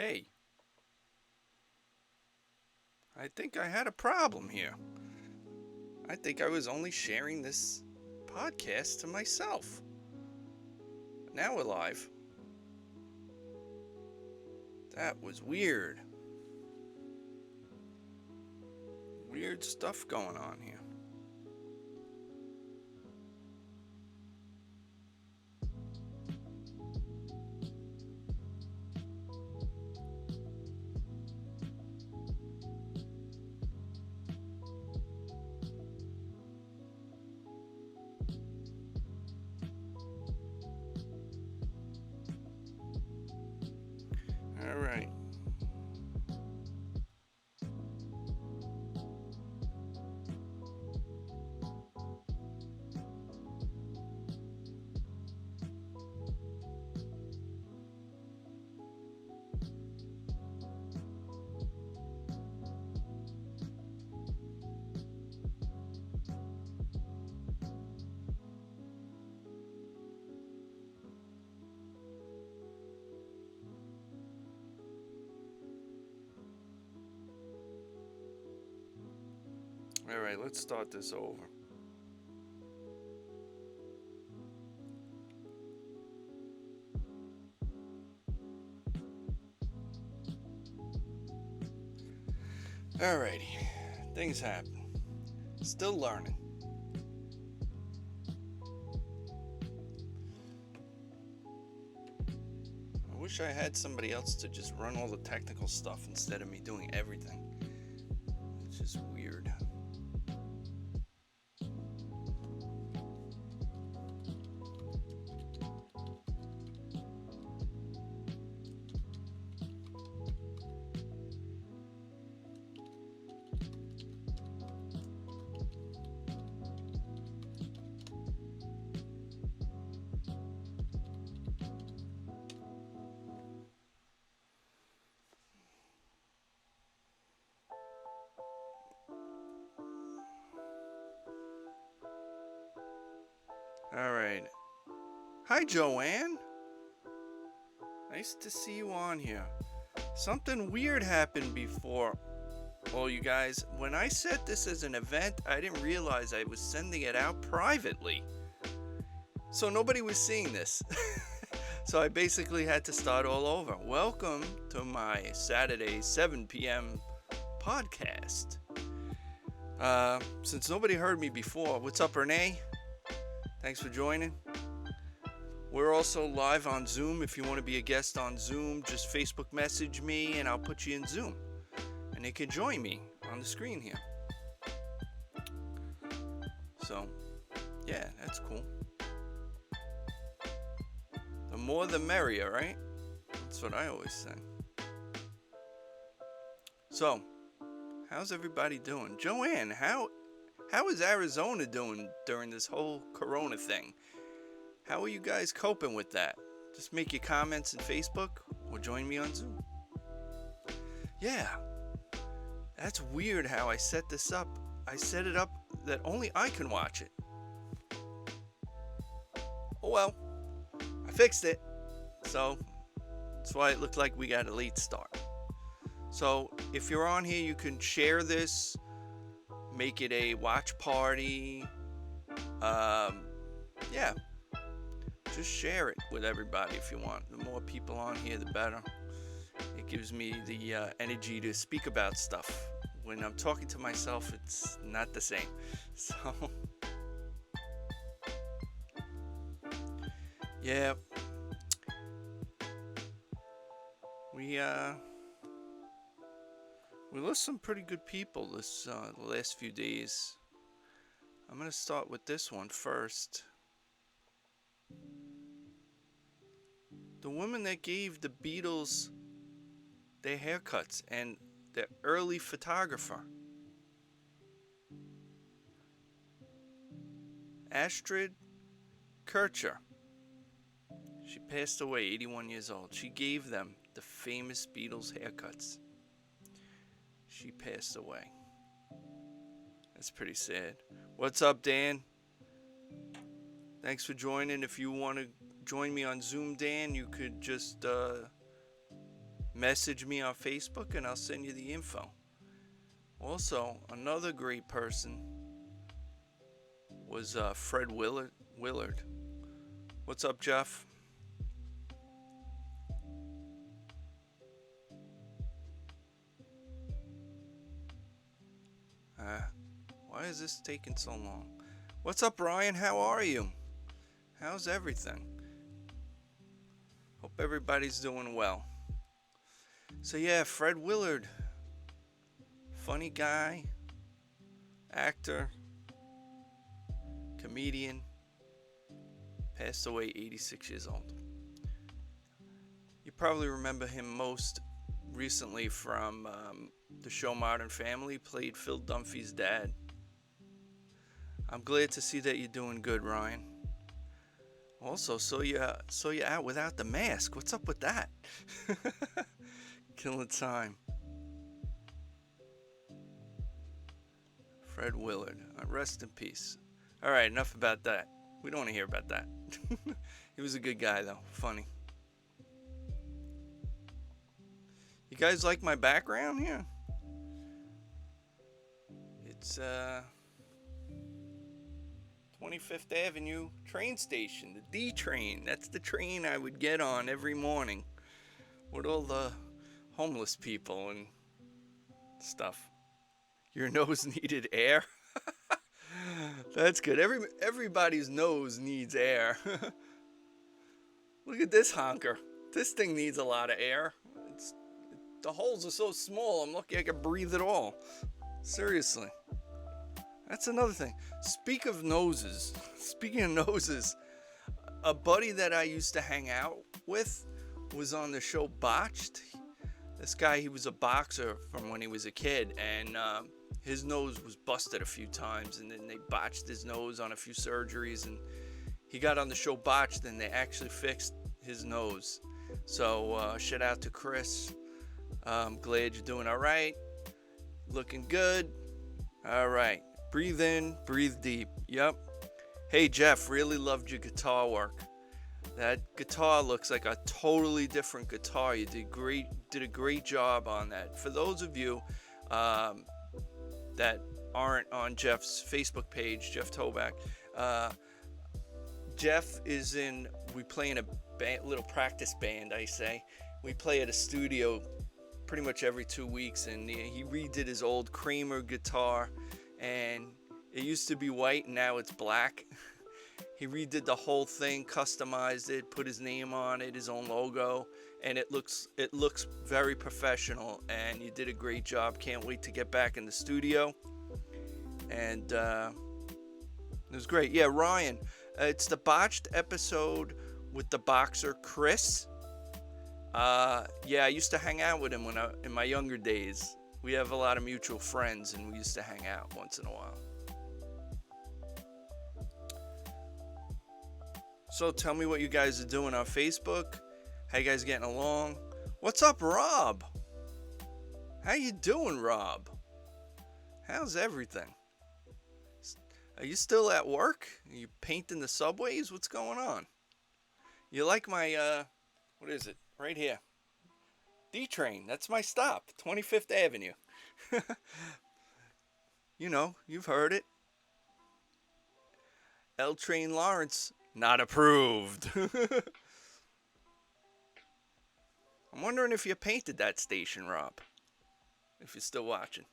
Hey, I think I had a problem here. I think I was only sharing this podcast to myself. Now we're live. That was weird. Weird stuff going on here. All right. All right, let's start this over. Alrighty. Things happen. Still learning. I wish I had somebody else to just run all the technical stuff instead of me doing everything. It's just weird. Alright. Hi, Joanne. Nice to see you on here. Something weird happened before. Well, you guys, when I set this as an event, I didn't realize I was sending it out privately. So nobody was seeing this. So I basically had to start all over. Welcome to my Saturday 7 p.m. podcast. Since nobody heard me before, what's up, Renee? Thanks for joining. We're also live on Zoom. If you want to be a guest on Zoom, just Facebook message me and I'll put you in Zoom. And they can join me on the screen here. So, yeah, that's cool. The more the merrier, right? That's what I always say. So, how's everybody doing? Joanne, how is Arizona doing during this whole corona thing? How are you guys coping with that? Just make your comments in Facebook or join me on Zoom. Yeah, that's weird how I set this up. I set it up that only I can watch it. Oh well, I fixed it. So, that's why it looked like we got a late start. So, if you're on here, you can share this, make it a watch party. Yeah, just share it with everybody if you want. The more people on here, the better. It gives me the energy to speak about stuff. When I'm talking to myself, it's not the same. So, yeah, we lost some pretty good people this the last few days. I'm gonna start with this one first. The woman that gave the Beatles their haircuts and the early photographer, Astrid Kircher. She passed away, 81 years old. She gave them the famous Beatles haircuts. She passed away. That's pretty sad. What's up, Dan? Thanks for joining. If you want to join me on Zoom, Dan, you could just message me on Facebook and I'll send you the info. Also, another great person was Fred Willard. What's up, Jeff? Why is this taking so long? What's up, Ryan? How are you? How's everything? Hope everybody's doing well. So yeah, Fred Willard, funny guy, actor, comedian, passed away 86 years old. You probably remember him most recently from the show Modern Family. Played Phil Dunphy's dad. I'm glad to see that you're doing good, Ryan. Also, saw you out without the mask. What's up with that? Killing time. Fred Willard. Rest in peace. All right, enough about that. We don't want to hear about that. He was a good guy, though. Funny. You guys like my background here? It's 25th Avenue train station, the D train. That's the train I would get on every morning with all the homeless people and stuff. Your nose needed air? That's good. Everybody's nose needs air. Look at this honker. This thing needs a lot of air. The holes are so small, I'm lucky I can breathe at all. Seriously. That's another thing. Speaking of noses, a buddy that I used to hang out with was on the show Botched. This guy, he was a boxer from when he was a kid, and his nose was busted a few times, and then they botched his nose on a few surgeries, and he got on the show Botched, and they actually fixed his nose. So shout out to Chris. I'm glad you're doing all right. Looking good. All right. Breathe in, breathe deep. Yep. Hey, Jeff, really loved your guitar work. That guitar looks like a totally different guitar. You did a great job on that. For those of you that aren't on Jeff's Facebook page, Jeff Toback, Jeff is we play in a little practice band, I say. We play at a studio pretty much every 2 weeks, and he redid his old Kramer guitar, and it used to be white and now it's black. He redid the whole thing, customized it, put his name on it, his own logo, and it looks very professional, and you did a great job. Can't wait to get back in the studio. And it was great. Yeah, Ryan, it's the Botched episode with the boxer Chris. Yeah, I used to hang out with him in my younger days. We have a lot of mutual friends, and we used to hang out once in a while. So tell me what you guys are doing on Facebook. How you guys getting along? What's up, Rob? How you doing, Rob? How's everything? Are you still at work? Are you painting the subways? What's going on? You like my, what is it? Right here. D-Train. That's my stop. 25th Avenue. You know, you've heard it. L Train Lawrence. Not approved. I'm wondering if you painted that station, Rob. If you're still watching.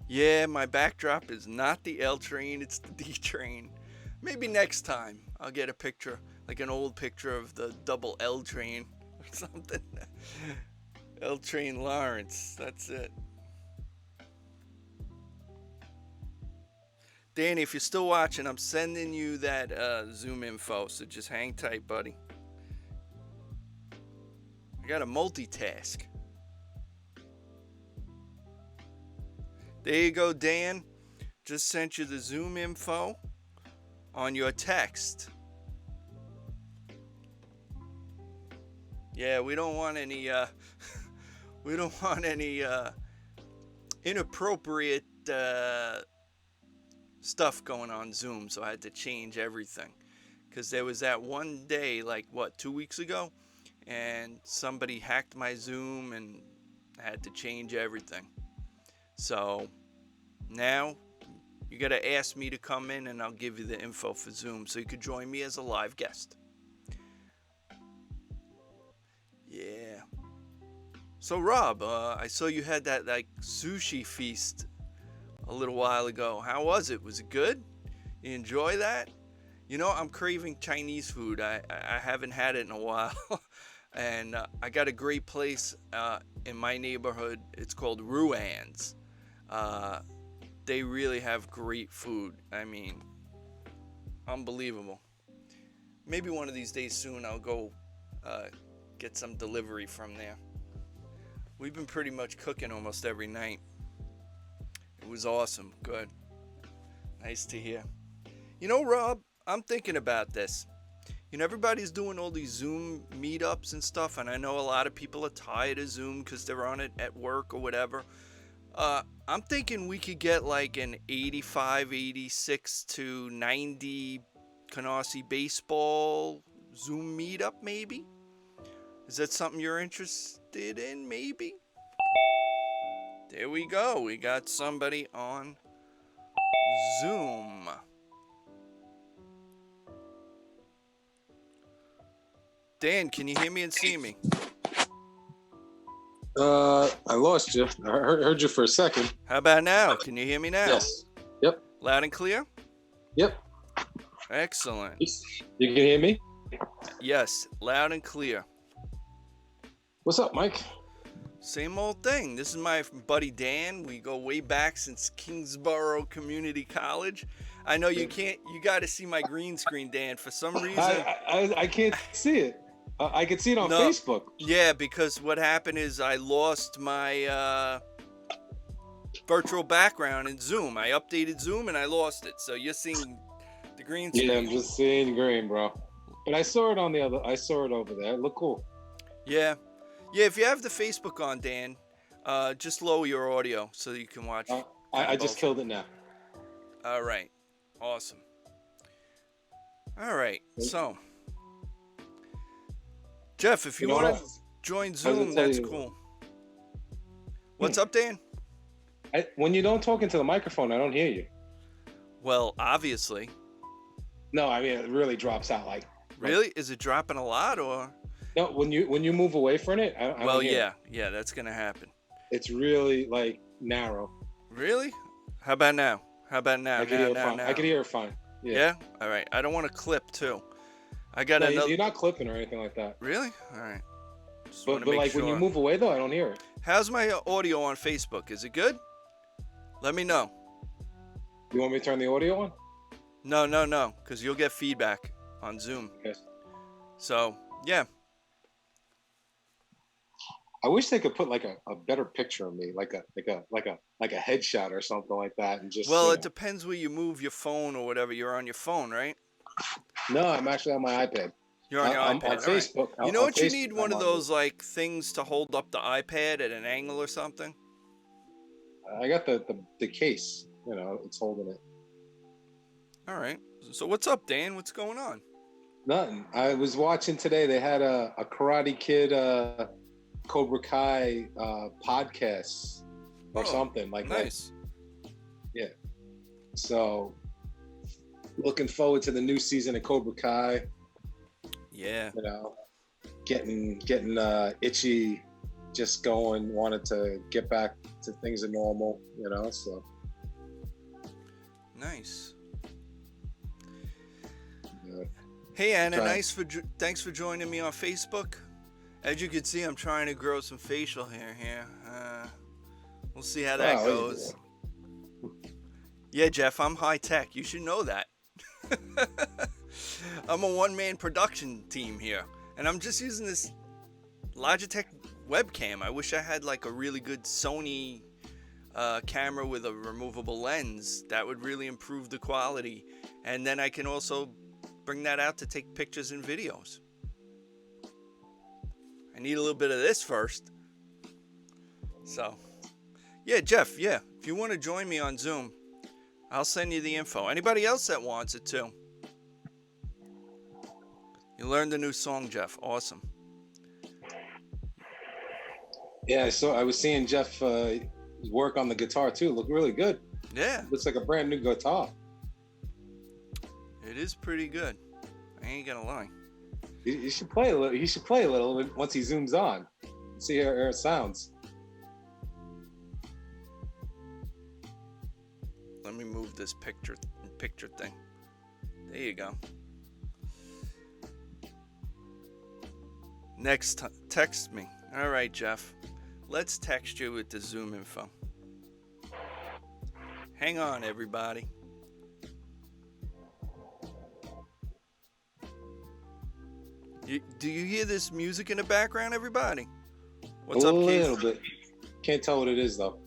Yeah, my backdrop is not the L train, it's the D train. Maybe next time I'll get a picture, like an old picture of the double L train or something. L Train Lawrence, that's it. Danny, if you're still watching, I'm sending you that Zoom info, so just hang tight, buddy. I gotta multitask. There you go, Dan. Just sent you the Zoom info on your text. Yeah, we don't want any inappropriate stuff going on Zoom, so I had to change everything. Because there was that one day, like, what, 2 weeks ago? And somebody hacked my Zoom and I had to change everything. So now you got to ask me to come in and I'll give you the info for Zoom so you could join me as a live guest. Yeah. So Rob, I saw you had that like sushi feast a little while ago. How was it? Was it good? You enjoy that? You know, I'm craving Chinese food. I haven't had it in a while. And I got a great place in my neighborhood. It's called Ruan's. They really have great food. I mean, unbelievable. Maybe one of these days soon I'll go get some delivery from there. We've been pretty much cooking almost every night. It was awesome. Good. Nice to hear. You know, Rob, I'm thinking about this. You know, everybody's doing all these Zoom meetups and stuff, and I know a lot of people are tired of Zoom because they're on it at work or whatever. I'm thinking we could get like an 85, 86 to 90 Canarsie baseball Zoom meetup, maybe? Is that something you're interested in, maybe? There we go. We got somebody on Zoom. Dan, can you hear me and see me? I lost you. I heard you for a second. How about now? Can you hear me now? Yes. Yep. Loud and clear? Yep. Excellent. You can hear me? Yes, loud and clear. What's up, Mike? Same old thing. This is my buddy Dan. We go way back since Kingsborough Community College. I know you can't. You got to see my green screen, Dan. For some reason, I can't see it. I can see it on Facebook. Yeah, because what happened is I lost my virtual background in Zoom. I updated Zoom and I lost it. So you're seeing the green screen. Yeah, I'm just seeing green, bro. But I saw it on the other. I saw it over there. It looked cool. Yeah. Yeah, if you have the Facebook on, Dan, just lower your audio so you can watch. I just killed it now. All right. Awesome. All right. So, Jeff, if you want to join Zoom, that's cool. What's up, Dan? When you don't talk into the microphone, I don't hear you. Well, obviously. No, I mean, it really drops out. Really? Is it dropping a lot or? No, when you move away from it, I don't hear it. Yeah, that's gonna happen. It's really narrow. Really? How about now? I can hear it fine. I can hear it fine. Yeah. All right. I don't want to clip too. I got another. You're not clipping or anything like that. Really? All right. But like when you move away though, I don't hear it. How's my audio on Facebook? Is it good? Let me know. You want me to turn the audio on? No, because you'll get feedback on Zoom. Yes. So yeah. I wish they could put like a better picture of me, like a headshot or something like that, and just. Well, it depends where you move your phone or whatever. You're on your phone, right? No, I'm actually on my iPad. You're on your iPad. On Facebook. Right. You know what? You need one of those like things to hold up the iPad at an angle or something. I got the case. You know, it's holding it. All right. So what's up, Dan? What's going on? Nothing. I was watching today. They had a Karate Kid. Cobra Kai podcasts or something like nice. That. Yeah. So looking forward to the new season of Cobra Kai. Yeah. You know, getting itchy, just wanted to get back to things are normal, you know, so. Nice. Yeah. Hey, Anna, thanks for joining me on Facebook. As you can see, I'm trying to grow some facial hair here. We'll see how that goes. Yeah, Jeff, I'm high tech. You should know that. I'm a one-man production team here. And I'm just using this Logitech webcam. I wish I had like a really good Sony camera with a removable lens. That would really improve the quality. And then I can also bring that out to take pictures and videos. I need a little bit of this first. So, yeah, Jeff, yeah. If you want to join me on Zoom, I'll send you the info. Anybody else that wants it too. You learned a new song, Jeff. Awesome. Yeah, so I was seeing Jeff work on the guitar too. Look really good. Yeah. Looks like a brand new guitar. It is pretty good. I ain't gonna lie. You should play a little. He should play a little once he zooms on. See how it sounds. Let me move this picture thing. There you go. Next, text me. All right, Jeff. Let's text you with the Zoom info. Hang on, everybody. Do you hear this music in the background, everybody? What's up, Keith? A little bit. Can't tell what it is, though.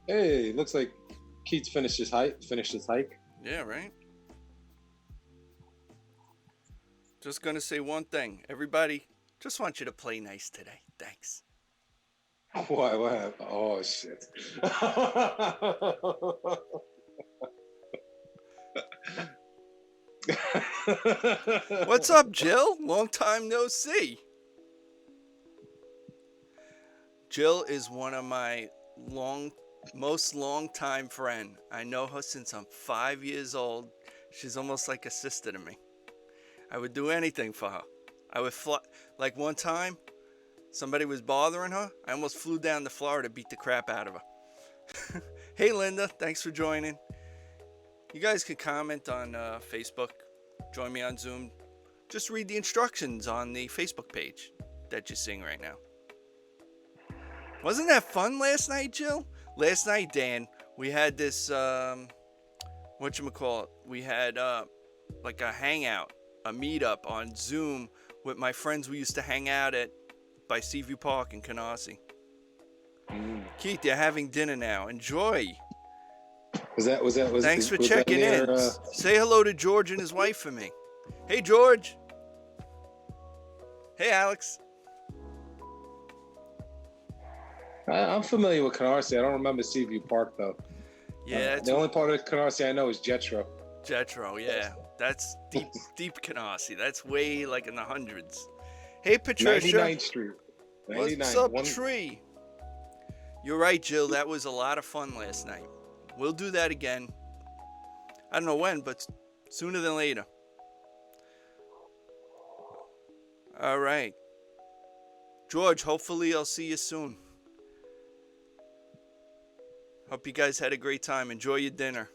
Hey, looks like Keith finished his hike. Yeah, right? Just gonna say one thing. Everybody, just want you to play nice today. Thanks. What happened? Oh, shit. What's up, Jill? Long time no see. Jill is one of my most long-time friend. I know her since I'm 5 years old. She's almost like a sister to me. I would do anything for her. I would fly. Like one time, somebody was bothering her. I almost flew down to Florida to beat the crap out of her. Hey, Linda. Thanks for joining. You guys can comment on Facebook. Join me on Zoom. Just read the instructions on the Facebook page that you're seeing right now. Wasn't that fun last night, Jill? Last night, Dan, we had this, whatchamacallit? We had like a hangout, a meetup on Zoom with my friends we used to hang out at by Seaview Park in Canarsie. Keith, they're having dinner now. Enjoy. Thanks for checking in. Say hello to George and his wife for me. Hey, George. Hey, Alex. I'm familiar with Canarsie. I don't remember Seaview Park, though. Yeah. The only part of Canarsie I know is Jetro. Jetro, yeah. That's deep Canarsie. That's way like in the hundreds. Hey, Patricia. 99th Street. 99. What's up, Tree? You're right, Jill. That was a lot of fun last night. We'll do that again. I don't know when, but sooner than later. All right. George, hopefully I'll see you soon. Hope you guys had a great time. Enjoy your dinner.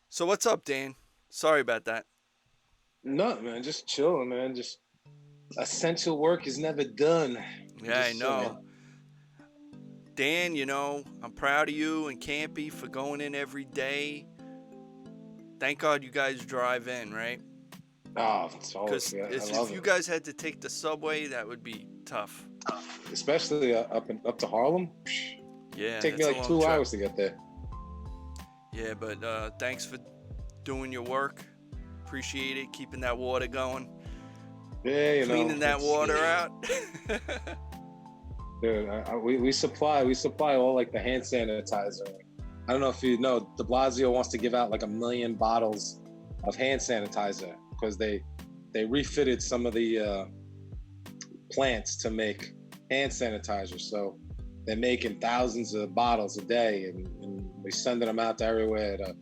So what's up, Dan? Sorry about that. No, man. Just chilling, man. Just essential work is never done. Yeah, I know. Dan, you know, I'm proud of you and Campy for going in every day. Thank God you guys drive in, right? Oh, it's always, yeah, if you guys had to take the subway, that would be tough. Especially up to Harlem. Yeah, take me like 2 hours to get there. Yeah, but thanks for doing your work. Appreciate it. Keeping that water going. Yeah, you know. Cleaning that water out. Dude, we supply all like the hand sanitizer. I don't know if you know, de Blasio wants to give out like 1 million bottles of hand sanitizer because they refitted some of the plants to make hand sanitizer. So they're making thousands of bottles a day, and we're sending them out to everywhere, to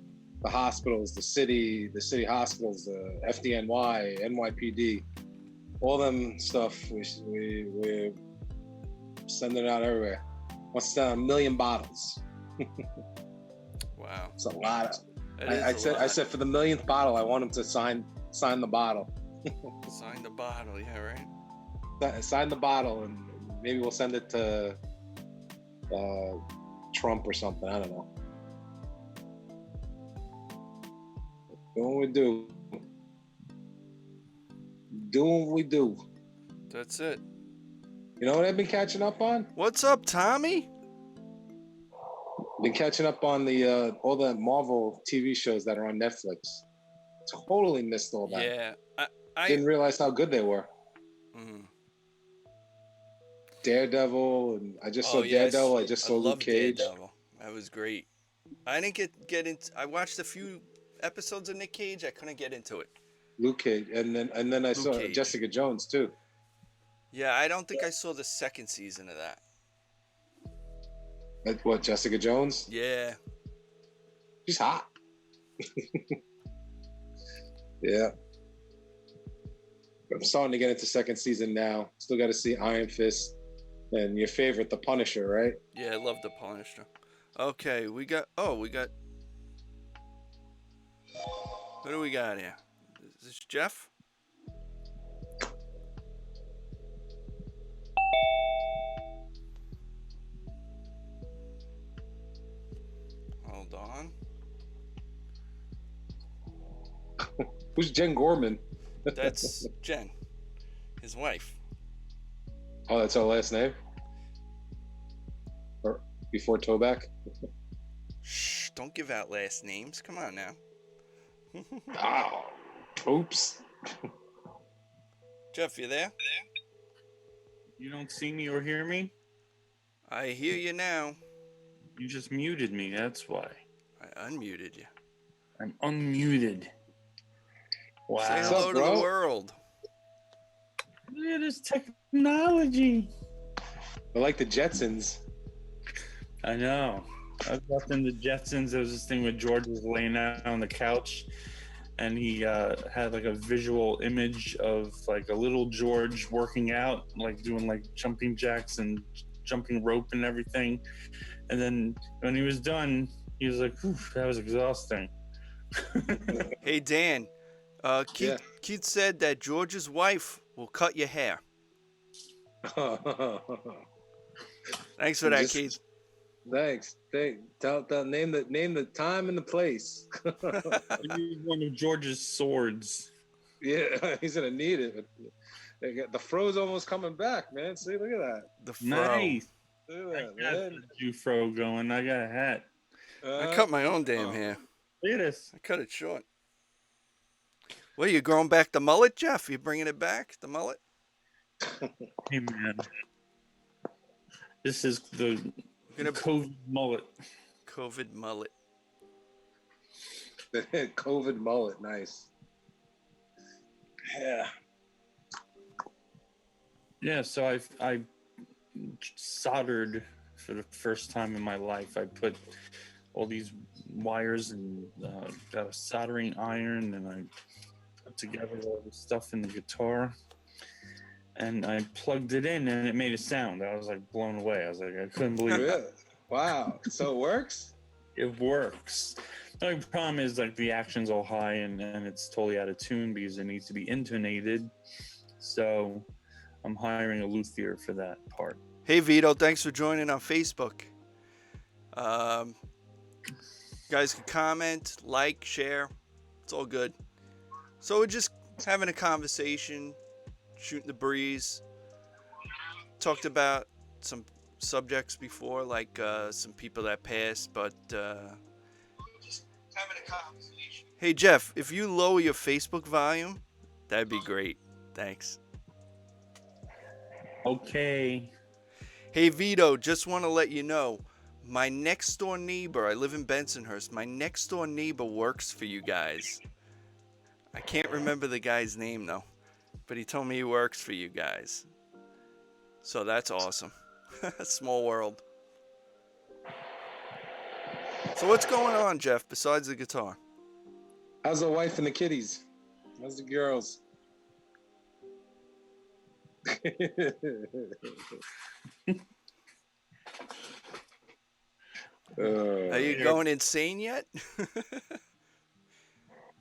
the hospitals, the city hospitals, the FDNY, NYPD, all them stuff. We're sending it out everywhere. What's 1 million bottles? Wow, it's a lot. I said for the 1,000th bottle, I want him to sign the bottle. Sign the bottle, yeah, right. Sign the bottle, and maybe we'll send it to Trump or something. I don't know. Doing what we do. Doing what we do. That's it. You know what I've been catching up on? What's up, Tommy? Been catching up on the all the Marvel TV shows that are on Netflix. Totally missed all that. Yeah, I didn't realize how good they were. Mm. Daredevil, and I just Oh saw yes, Daredevil. I just I saw Luke love Cage. Daredevil. That was great. I didn't get into. I watched a few episodes of Nick Cage. I couldn't get into it. Luke Cage, and then I Luke saw Cage. Jessica Jones too. Yeah, I don't think I saw the second season of that. What, Jessica Jones? Yeah. She's hot. Yeah. I'm starting to get into second season now. Still got to see Iron Fist and your favorite, The Punisher, right? Yeah, I love the Punisher. Okay, we got. Oh, we got. What do we got here? Is this Jeff? Hold on. Who's Jen Gorman? That's Jen, his wife. Oh, that's her last name? Or before Toback? Shh! Don't give out last names. Come on now. Oh, oops. Jeff, you there? You don't see me or hear me? I hear you now. You just muted me, that's why. I unmuted you. I'm unmuted. Wow. Say What's hello up, to bro? the world. Look at this technology. I like the Jetsons. I know. I was watching the Jetsons. There was this thing where George was laying out on the couch and he had like a visual image of like a little George working out, like doing like jumping jacks and jumping rope and everything. And then when he was done, he was like, that was exhausting. Hey Dan, Keith said that George's wife will cut your hair. Thanks for that, Keith. Thanks. Tell name the time and the place. He used one of George's swords. Yeah, he's gonna need it. The fro's almost coming back, man. See, look at that. The fro. Nice. Look I at got that, the Jew fro going. I got a hat. man. I cut my own damn hair. Look at this. I cut it short. What, you growing back the mullet, Jeff? You bringing it back, the mullet? Hey, man. This is the COVID mullet. COVID mullet. COVID mullet, nice. Yeah. Yeah, so I soldered for the first time in my life. I put all these wires and got a soldering iron, and I put together all the stuff in the guitar. And I plugged it in, and it made a sound. I was like blown away. I was like, I couldn't believe it. Really? Wow. So it works? It works. The only problem is like the action's all high and it's totally out of tune because it needs to be intonated. So I'm hiring a luthier for that part. Hey Vito, thanks for joining on Facebook. Guys can comment, like, share. It's all good. So we're just having a conversation, shooting the breeze. Talked about some subjects before, like some people that passed, but just having a conversation. Hey Jeff, if you lower your Facebook volume, that'd be great. Thanks. Okay. Hey Vito, just want to let you know, my next door neighbor, I live in Bensonhurst, my next door neighbor works for you guys. I can't remember the guy's name though, but he told me he works for you guys. So that's awesome. Small world. So what's going on, Jeff, besides the guitar? How's the wife and the kiddies? How's the girls? Are you going insane yet?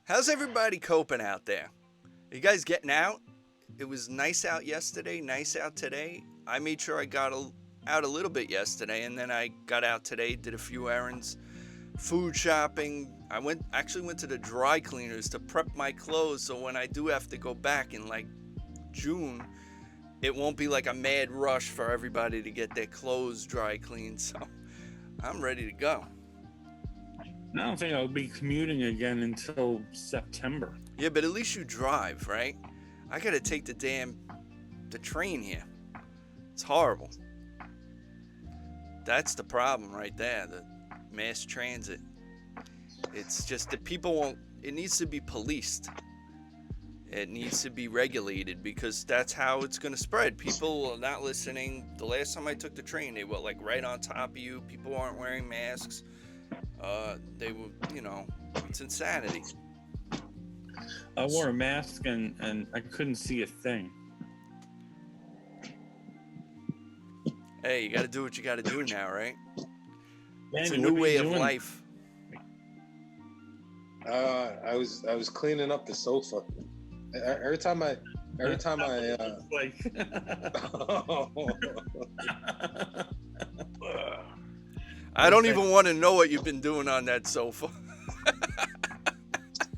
How's everybody coping out there? Are you guys getting out? It was nice out yesterday, nice out today. I made sure I got out a little bit yesterday, and then I got out today, did a few errands, food shopping. I actually went to the dry cleaners to prep my clothes, so when I do have to go back in like June, it won't be like a mad rush for everybody to get their clothes dry cleaned. So I'm ready to go. I don't think I'll be commuting again until September. Yeah, but at least you drive, right? I gotta take the train here. It's horrible. That's the problem right there. The mass transit. It's just that people won't. It needs to be policed. It needs to be regulated because that's how it's going to spread. People are not listening. The last time I took the train, they were like right on top of you. People aren't wearing masks. They were, it's insanity. I wore a mask and I couldn't see a thing. Hey, you got to do what you got to do now, right? Danny, It's a what new are you way of doing? life. I was cleaning up the sofa. Every time I Like, I don't even want to know what you've been doing on that sofa.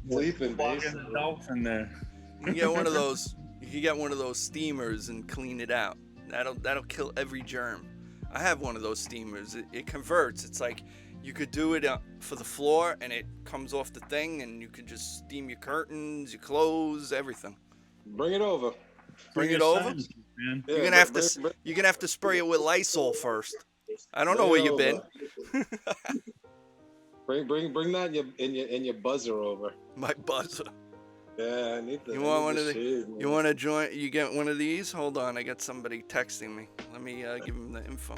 sleeping, walking basically. the dolphin there. You can get one of those. You can get one of those steamers and clean it out. That'll kill every germ. I have one of those steamers. It converts. It's like you could do it for the floor, and it comes off the thing, and you can just steam your curtains, your clothes, everything. Bring it over. Bring it your over. sons, man. You're gonna have to. You're gonna have to spray it with Lysol first. I don't know where you've been. Bring that in your buzzer over. My buzzer. Yeah, I need the. You want one of the? shade, You want to join? You get one of these? Hold on, I got somebody texting me. Let me give him the info.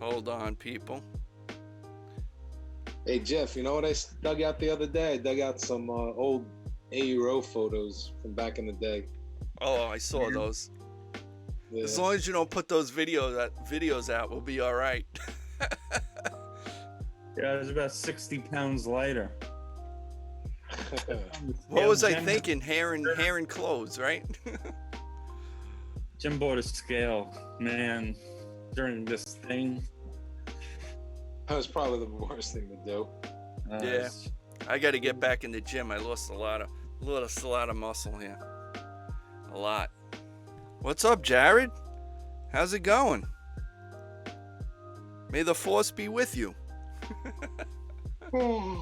Hold on, people. Hey Jeff, you know what I dug out the other day? I dug out some old AURO photos from back in the day. Oh, I saw those. Yeah. As long as you don't put those videos out, we'll be all right. Yeah, it was about 60 pounds lighter. What was I Jim- thinking? Hair and clothes, right? Jim bought a scale, man, during this thing. That was probably the worst thing to do. Yeah. I got to get back in the gym. I lost a lot of muscle here. A lot. What's up, Jared? How's it going? May the force be with you. I'm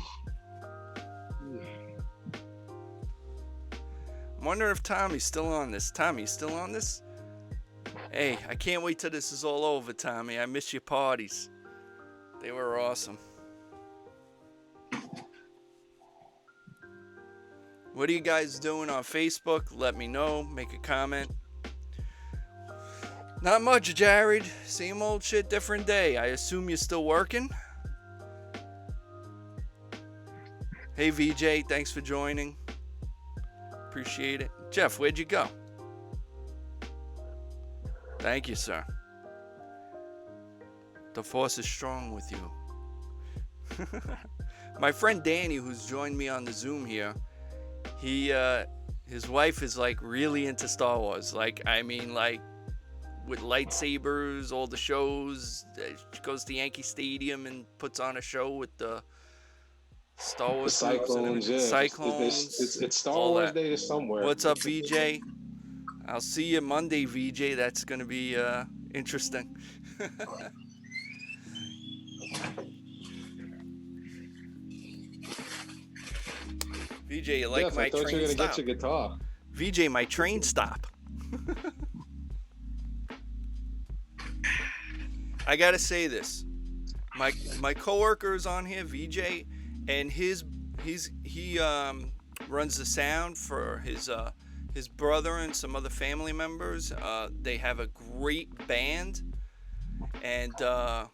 wondering if Tommy's still on this. Tommy, still on this? Hey, I can't wait till this is all over, Tommy. I miss your parties. They were awesome. What are you guys doing on Facebook? Let me know. Make a comment. Not much, Jared. Same old shit, different day. I assume you're still working? Hey, VJ. Thanks for joining. Appreciate it. Jeff, where'd you go? Thank you, sir. The force is strong with you. My friend Danny, who's joined me on the Zoom here, his wife is like really into Star Wars. Like with lightsabers, all the shows. She goes to Yankee Stadium and puts on a show with the Star Wars Cyclones, yeah. Cyclones. It's Star all Wars that. Day somewhere. What's up, VJ? I'll see you Monday, VJ. That's gonna be interesting. VJ, you like Jeff, my I thought you train were gonna stop? get your guitar. VJ, my train stop. I gotta say this. My coworker is on here, VJ, and he runs the sound for his brother and some other family members. They have a great band, and I'm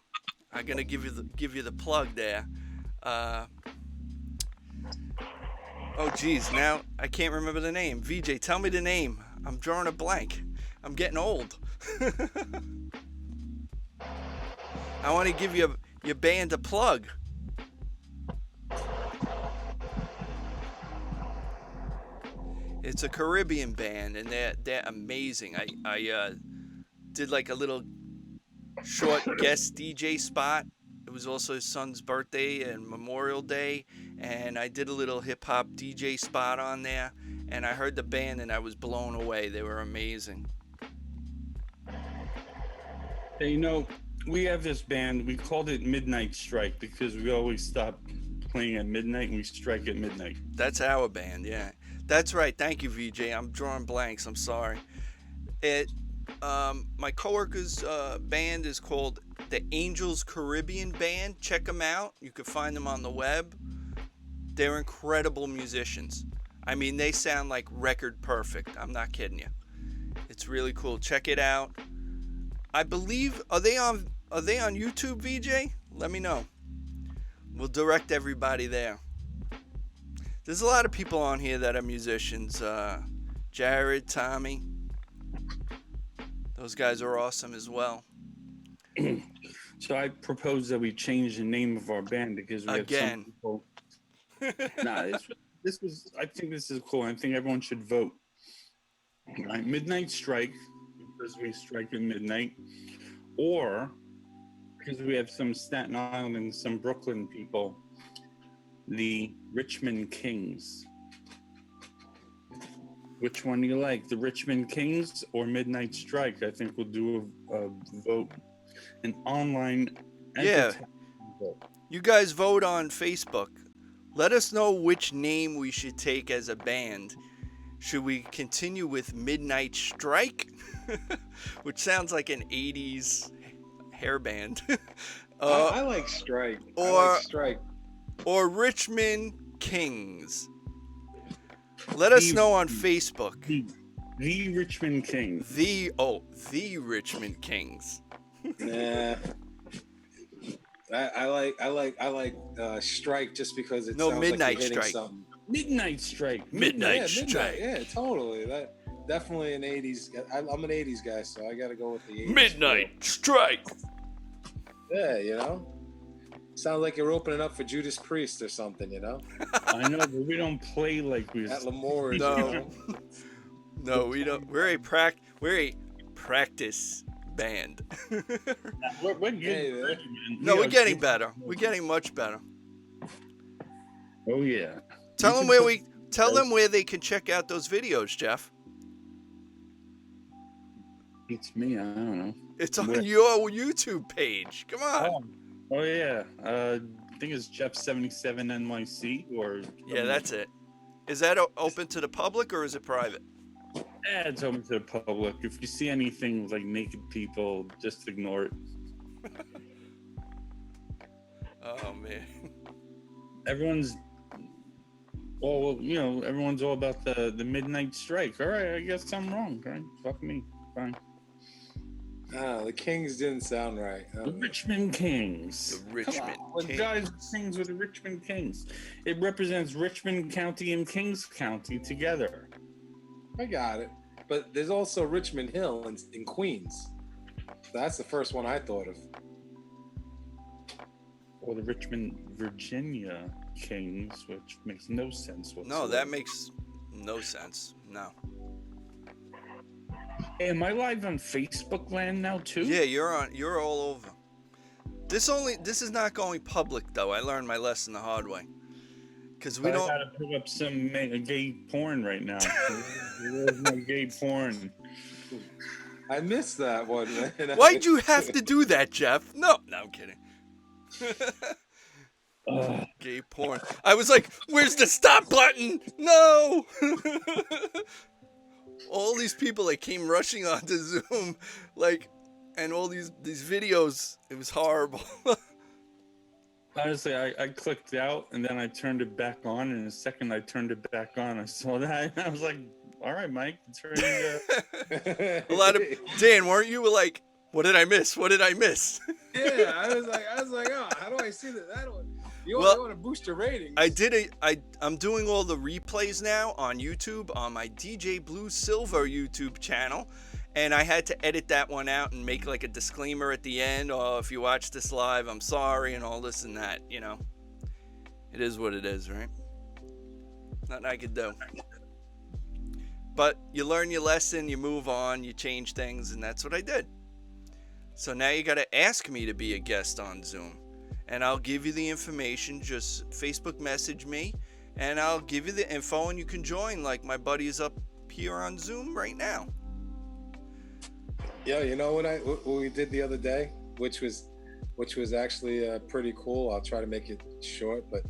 gonna give you the plug there. Oh geez, now I can't remember the name. VJ, tell me the name. I'm drawing a blank. I'm getting old. I want to give your band a plug. It's a Caribbean band, and they're amazing. I did like a little short guest DJ spot. It was also his son's birthday and Memorial Day, and I did a little hip hop DJ spot on there. And I heard the band, and I was blown away. They were amazing. Hey, we have this band. We called it Midnight Strike because we always stop playing at midnight and we strike at midnight. That's our band, yeah. That's right. Thank you, VJ. I'm drawing blanks. I'm sorry. My coworker's band is called the Angels Caribbean Band. Check them out. You can find them on the web. They're incredible musicians. I mean, they sound like record perfect. I'm not kidding you. It's really cool. Check it out. I believe are they on YouTube, VJ? Let me know. We'll direct everybody there. There's a lot of people on here that are musicians. Jared, Tommy. Those guys are awesome as well. So I propose that we change the name of our band because we have some people. Nah, this was. I think this is cool. I think everyone should vote. Right? Midnight Strike, because we strike at midnight, or because we have some Staten Island and some Brooklyn people, the Richmond Kings. Which one do you like, the Richmond Kings or Midnight Strike? I think we'll do a vote, an online. Yeah, vote. You guys vote on Facebook. Let us know which name we should take as a band. Should we continue with Midnight Strike, which sounds like an 80s hair band? I like Strike. Or Richmond Kings. Let us know on Facebook. The Richmond Kings. The Richmond Kings. Nah. I like Strike just because it sounds Midnight like you're Strike. Something. Midnight Strike. Midnight Strike. Yeah, totally. That definitely an 80s. I'm an 80s guy, so I got to go with the 80s. Midnight Strike. Yeah, you know. Sounds like you're opening up for Judas Priest or something, you know. I know, but we don't play like we at L'Amour's. No, no, we don't. We're a practice band. we're good. No, we're getting better. We're getting much better. Oh yeah. Tell them where they can check out those videos, Jeff. It's me. I don't know. It's on your YouTube page. Come on. Oh yeah. I think it's Jeff77 NYC or. Yeah, that's it. Is that open to the public or is it private? Yeah, it's open to the public. If you see anything with like naked people, just ignore it. Oh man. Everyone's all about the Midnight Strike. All right, I guess I'm wrong. Right? Fuck me. Fine. The Kings didn't sound right. The Richmond Kings. The Richmond Kings. The guys sings with the Richmond Kings. It represents Richmond County and Kings County together. I got it. But there's also Richmond Hill in Queens. That's the first one I thought of. Or the Richmond, Virginia Kings, which makes no sense whatsoever. No, that makes no sense. No. Hey, am I live on Facebook land now too? Yeah, you're all over. This is not going public though. I learned my lesson the hard way. Because we don't. I gotta pick up some gay porn right now. Where's my gay porn? I missed that one, man. Why'd you have to do that, Jeff? No, I'm kidding. Gay porn. I was like, where's the stop button? No! All these people that came rushing onto Zoom, and all these videos, it was horrible. Honestly, I clicked out and then I turned it back on, and the second I turned it back on, I saw that and I was like, all right, Mike, a lot of Dan, weren't you like, what did I miss? What did I miss? Yeah, I was like, oh, how do I see that one? You want to boost your ratings. I'm doing all the replays now on YouTube on my DJ Bluesilver YouTube channel, and I had to edit that one out and make like a disclaimer at the end. Oh, if you watch this live, I'm sorry, and all this and that. You know, it is what it is, right? Nothing I could do. But you learn your lesson, you move on, you change things, and that's what I did. So now you got to ask me to be a guest on Zoom. And I'll give you the information. Just Facebook message me, and I'll give you the info, and you can join. Like my buddy is up here on Zoom right now. Yeah, you know what we did the other day, which was actually pretty cool. I'll try to make it short, but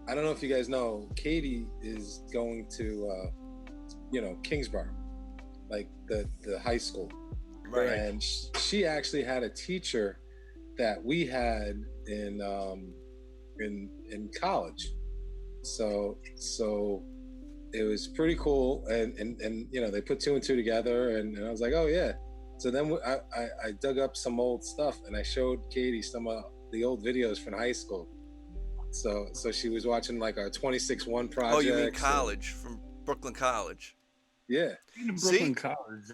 I don't know if you guys know, Katie is going to, Kingsborough, like the high school. Right. And she actually had a teacher that we had in college. So it was pretty cool, and they put two and two together, and I was like, oh yeah. So then I dug up some old stuff, and I showed Katie some of the old videos from high school. So she was watching like our 26-1 project. Oh, you mean college, from Brooklyn College? Yeah. Brooklyn College.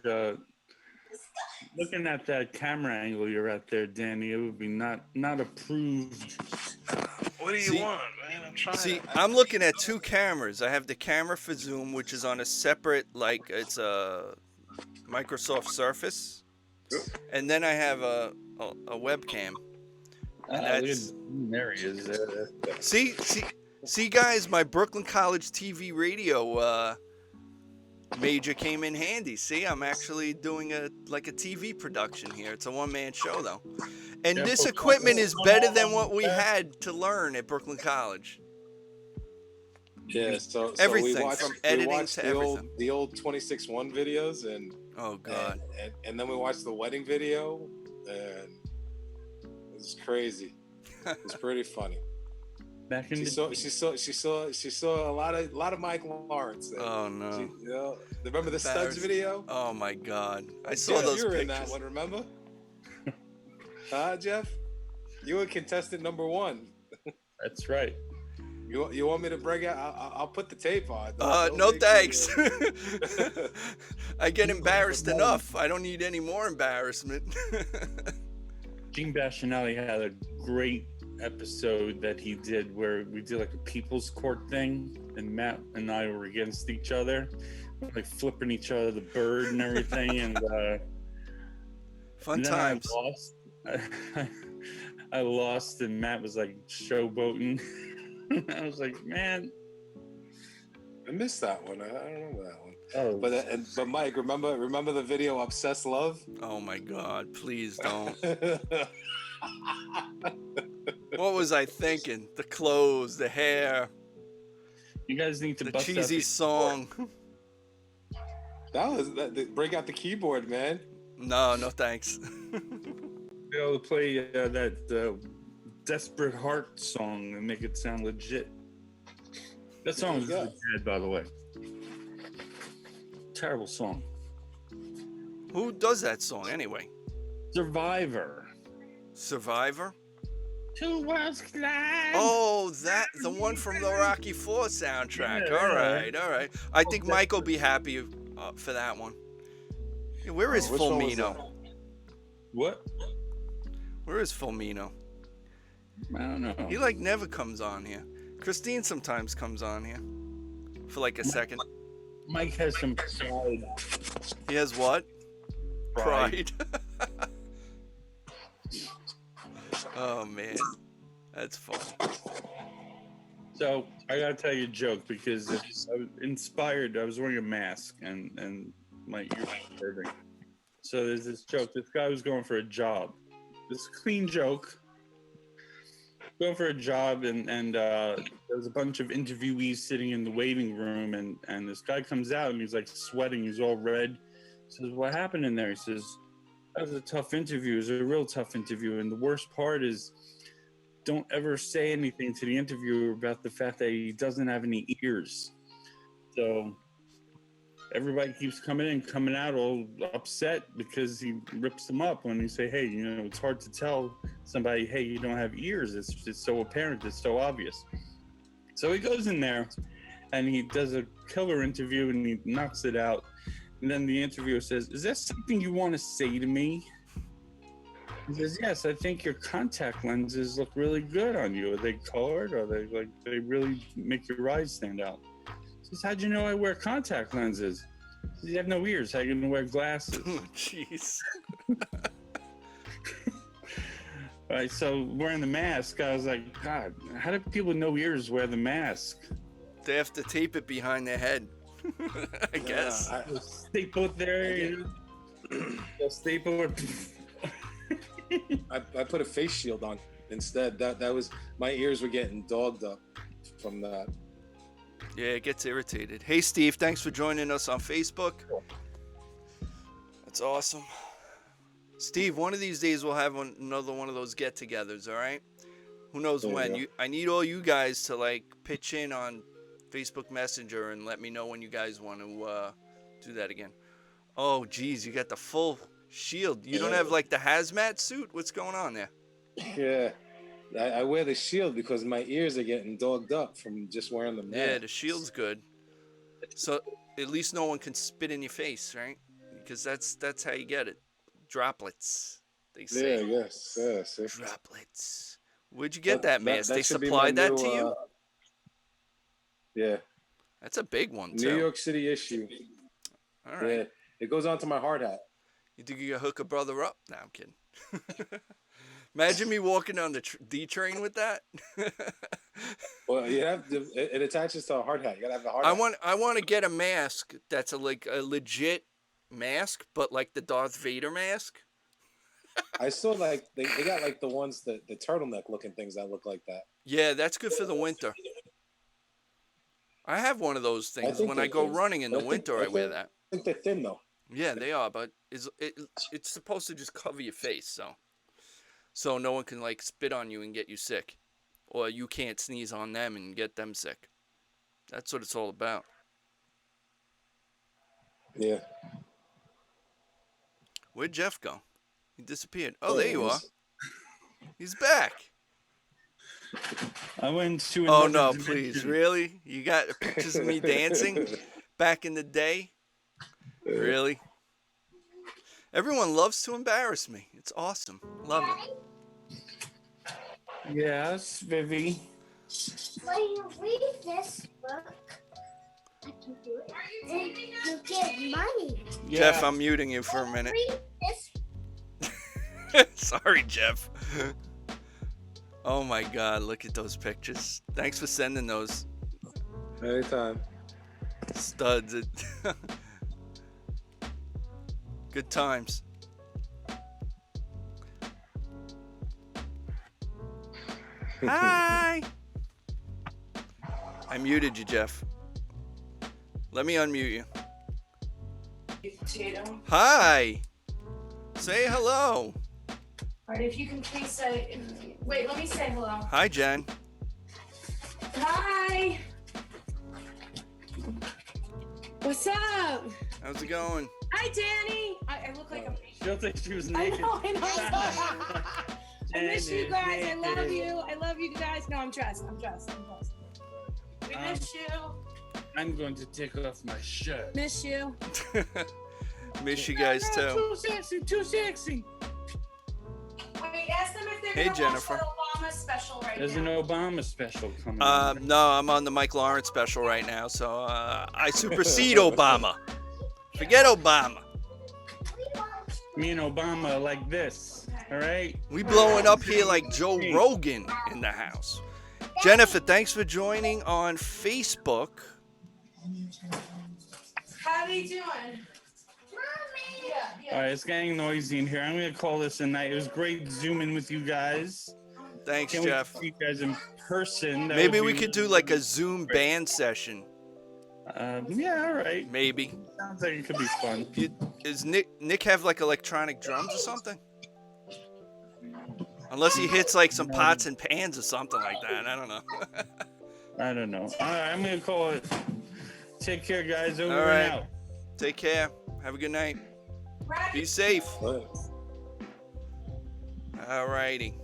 Looking at that camera angle you're at there, Danny, it would be not approved. What do you want, man? I'm trying. I'm looking at two cameras. I have the camera for Zoom, which is on a separate, it's a Microsoft Surface, and then I have a webcam. And there he is. See, guys, my Brooklyn College TV radio major came in handy. See, I'm actually doing a TV production here. It's a one-man show, though. And this equipment is better than what we had to learn at Brooklyn College. Yeah, so everything we watched, from editing to everything. The old 26-1 videos, and oh god, and then we watched the wedding video, and it was crazy. It was pretty funny. Back in she saw a lot of Mike Lawrence. Oh no! Remember the studs video? Oh my god! I saw those you were pictures. In that one, remember? Jeff? You were contestant number 1. That's right. You want me to bring out? I'll put the tape on. No thanks. I get embarrassed enough. I don't need any more embarrassment. Gene Bastianelli had a great episode that he did where we did like a people's court thing, and Matt and I were against each other, like flipping each other the bird and everything, and fun times. I lost, and Matt was like showboating. I was like, man, I missed that one. I don't remember that one. Oh, but Mike, remember the video "Obsessed Love"? Oh my God! Please don't. What was I thinking? The clothes, the hair. You guys need to the bust cheesy out song. Break out the keyboard, man. No thanks. Be able to play that Desperate Heart song and make it sound legit. That song is dead, by the way. Terrible song. Who does that song anyway? Survivor. Two worlds collide. Oh, the one from the Rocky IV soundtrack. Yeah. All right. I think Mike will be happy for that one. Where is Fulmino? What? Where is Fulmino? I don't know. He never comes on here. Christine sometimes comes on here for like a second. Mike has some pride. He has what? Pride. Oh man, that's fun. So I gotta tell you a joke because I was inspired. I was wearing a mask and my ears were hurting. So there's this joke. This guy was going for a job. This clean joke. Going for a job and there's a bunch of interviewees sitting in the waiting room and this guy comes out and he's like sweating. He's all red. He says, "What happened in there?" He says, "That was a tough interview. It was a real tough interview. And the worst part is don't ever say anything to the interviewer about the fact that he doesn't have any ears." So everybody keeps coming out all upset because he rips them up when you say, "Hey, it's hard to tell somebody, hey, you don't have ears. It's so apparent. It's so obvious." So he goes in there and he does a killer interview and he knocks it out. And then the interviewer says, "Is that something you want to say to me?" He says, "Yes, I think your contact lenses look really good on you. Are they colored? Or they really make your eyes stand out?" He says, "How'd you know I wear contact lenses?" He says, "You have no ears. How are you going to wear glasses?" Oh, jeez. All right, so wearing the mask, I was like, God, how do people with no ears wear the mask? They have to tape it behind their head. I guess. Staple it there. Staple it. I put a face shield on instead. That was, my ears were getting dogged up. from that. Yeah, it gets irritated. Hey, Steve, thanks for joining us on Facebook. That's awesome. Steve, one of these days we'll have another one of those get-togethers, all right? Who knows when? I need all you guys to, like, pitch in on Facebook Messenger and let me know when you guys want to do that again. Oh, geez, you got the full shield. You don't have, like, the hazmat suit? What's going on there? Yeah. I wear the shield because my ears are getting dogged up from just wearing the mask. Yeah, the shield's good. So at least no one can spit in your face, right? Because that's how you get it. Droplets, they say. Yeah, yes. Droplets. Where'd you get that mask? They supplied that to you? Yeah. That's a big one, too. New York City issue. All right. Yeah, it goes onto my hard hat. You think you can hook a brother up? No, I'm kidding. Imagine me walking on the D train with that. Well, you have to, it attaches to a hard hat. You gotta have the hard hat. I want to get a mask that's like a legit mask, but like the Darth Vader mask. I saw like they got like the ones the turtleneck looking things that look like that. Yeah, that's good for the winter. I have one of those things when I go running in the winter. I wear that. I think they're thin though. Yeah, they are, but it's supposed to just cover your face, so no one can like spit on you and get you sick, or you can't sneeze on them and get them sick. That's what it's all about. Yeah. Where'd Jeff go? He disappeared. Oh, there you are. He's back. I went to. Oh no, please, really? You got pictures of me dancing back in the day? Really? Everyone loves to embarrass me. It's awesome. Love it. Yes, Vivi. When you read this book, I can do it. Then you get money. Yeah. Jeff, I'm muting you for a minute. Read this. Sorry, Jeff. Oh my God, look at those pictures. Thanks for sending those. Anytime. Studs. Good times. Hi. I muted you, Jeff. Let me unmute you. Potato. Hi. Say hello. All right, if you can please say, wait, let me say hello. Hi, Jen. Hi. What's up? How's it going? Hi, Danny. I look like a. She looked like she was I naked. know. I miss you guys. I love you. I love you guys. No, I'm dressed. We miss you. I'm going to take off my shirt. Miss you. Miss you guys too. Too sexy, too sexy. Wait, ask them if they're Hey, gonna Jennifer. watch that Obama special right There's now. an Obama special coming. up. No, I'm on the Mike Lawrence special right now, so I supersede Obama. Forget Obama. Me and Obama are like this. All right. We blowing up here like Joe Rogan in the house. Jennifer, thanks for joining on Facebook. How are you doing? All right, it's getting noisy in here. I'm gonna call this a night. It was great zooming with you guys. Thanks, Can't wait Jeff. to see you guys in person. That Maybe would we be could do like a Zoom band session. Yeah, all right. Maybe. Sounds like it could be fun. Does Nick have like electronic drums or something? Unless he hits like some pots and pans or something like that. I don't know. I don't know. All right, I'm gonna call it. Take care, guys. Over All right. and out. Take care. Have a good night. Right. Be safe. Right. Alrighty.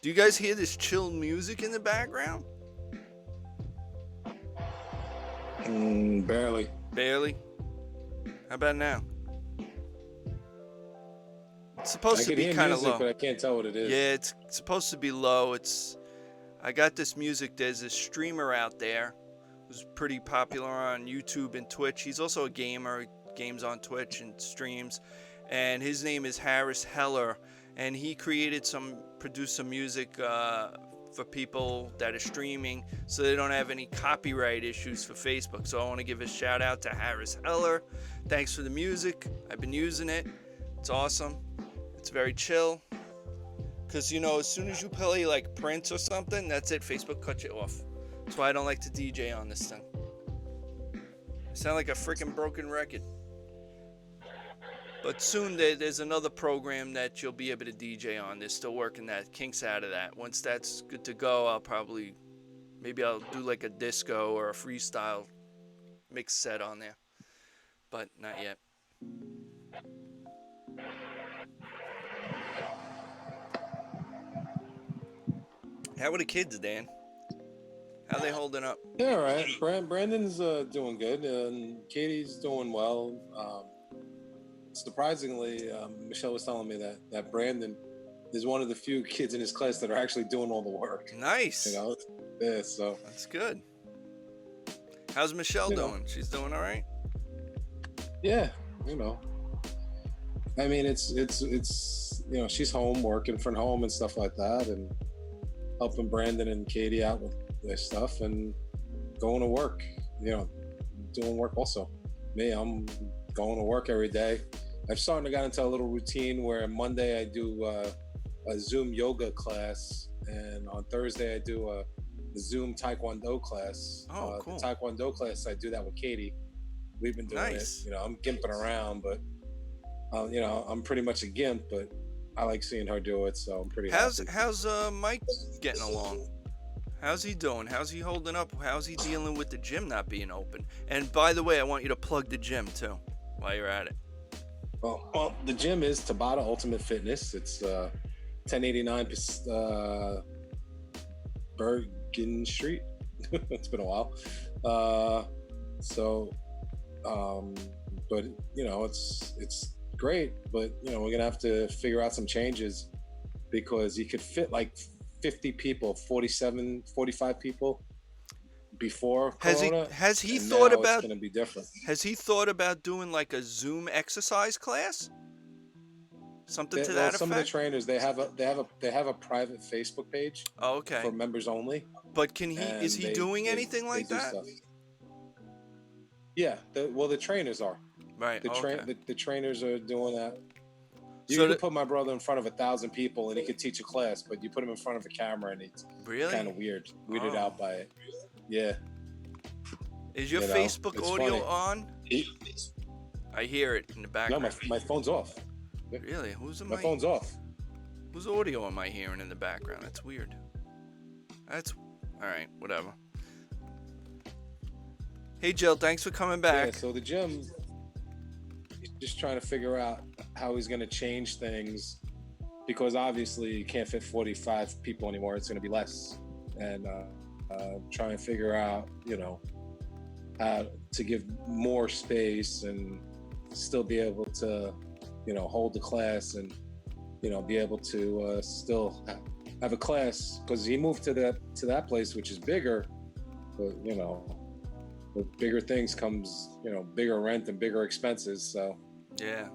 Do you guys hear this chill music in the background? Barely. Barely. How about now? It's supposed I to can be hear kind of music, low. but I can't tell what it is. Yeah, it's supposed to be low. I got this music. There's a streamer out there who's pretty popular on YouTube and Twitch. He's also a gamer. He games on Twitch and streams. And his name is Harris Heller. And he produced some music for people that are streaming so they don't have any copyright issues for Facebook. So I want to give a shout out to Harris Heller. Thanks for the music. I've been using it. It's awesome. It's very chill. Because, you know, as soon as you play like Prince or something, that's it. Facebook cuts you off. That's why I don't like to DJ on this thing. I sound like a freaking broken record. But soon there's another program that you'll be able to DJ on. They're still working that kinks out of that. Once that's good to go, maybe I'll do like a disco or a freestyle mix set on there. But not yet. How are the kids, Dan? How they holding up? Yeah, all right. Brandon's doing good, and Katie's doing well. Surprisingly, Michelle was telling me that Brandon is one of the few kids in his class that are actually doing all the work. Nice. You know, yeah. So that's good. How's Michelle doing? She's doing all right. Yeah, you know. I mean, it's you know, she's home working from home and stuff like that, and helping Brandon and Katie out with their stuff and going to work. You know, doing work also. Me, I'm going to work every day. I've started to get into a little routine where Monday I do a Zoom yoga class, and on Thursday I do a Zoom Taekwondo class. Oh, cool. The Taekwondo class, I do that with Katie. We've been doing it. You know, I'm gimping around, but you know, I'm pretty much a gimp, but I like seeing her do it, so I'm pretty happy. How's Mike getting along? How's he doing? How's he holding up? How's he dealing with the gym not being open? And by the way, I want you to plug the gym too while you're at it. Well, the gym is Tabata Ultimate Fitness. It's 1089 Bergen Street. It's been a while. But you know, it's great, but you know, we're gonna have to figure out some changes because you could fit like 50 people, 45 people before Corona. Has he thought about? It's gonna be different. Has he thought about doing like a Zoom exercise class? Something to that effect. Some of the trainers they have a private Facebook page. Oh, okay. For members only. But is he doing anything like that? Yeah. The trainers are. Right. The trainers are doing that. You can put my brother in front of 1,000 people and he could teach a class, but you put him in front of a camera and he's kind of weirded out by it. Yeah. Is your Facebook audio on? I hear it in the background. No, my phone's off. Really? My phone's off. Whose audio am I hearing in the background? That's weird. All right, whatever. Hey, Jill, thanks for coming back. Yeah, so the gym, he's just trying to figure out how he's going to change things because obviously you can't fit 45 people anymore. It's going to be less. And try and figure out, you know, how to give more space and still be able to, you know, hold the class and, you know, be able to still have a class because he moved to that place, which is bigger, but, you know, with bigger things comes, you know, bigger rent and bigger expenses. So yeah,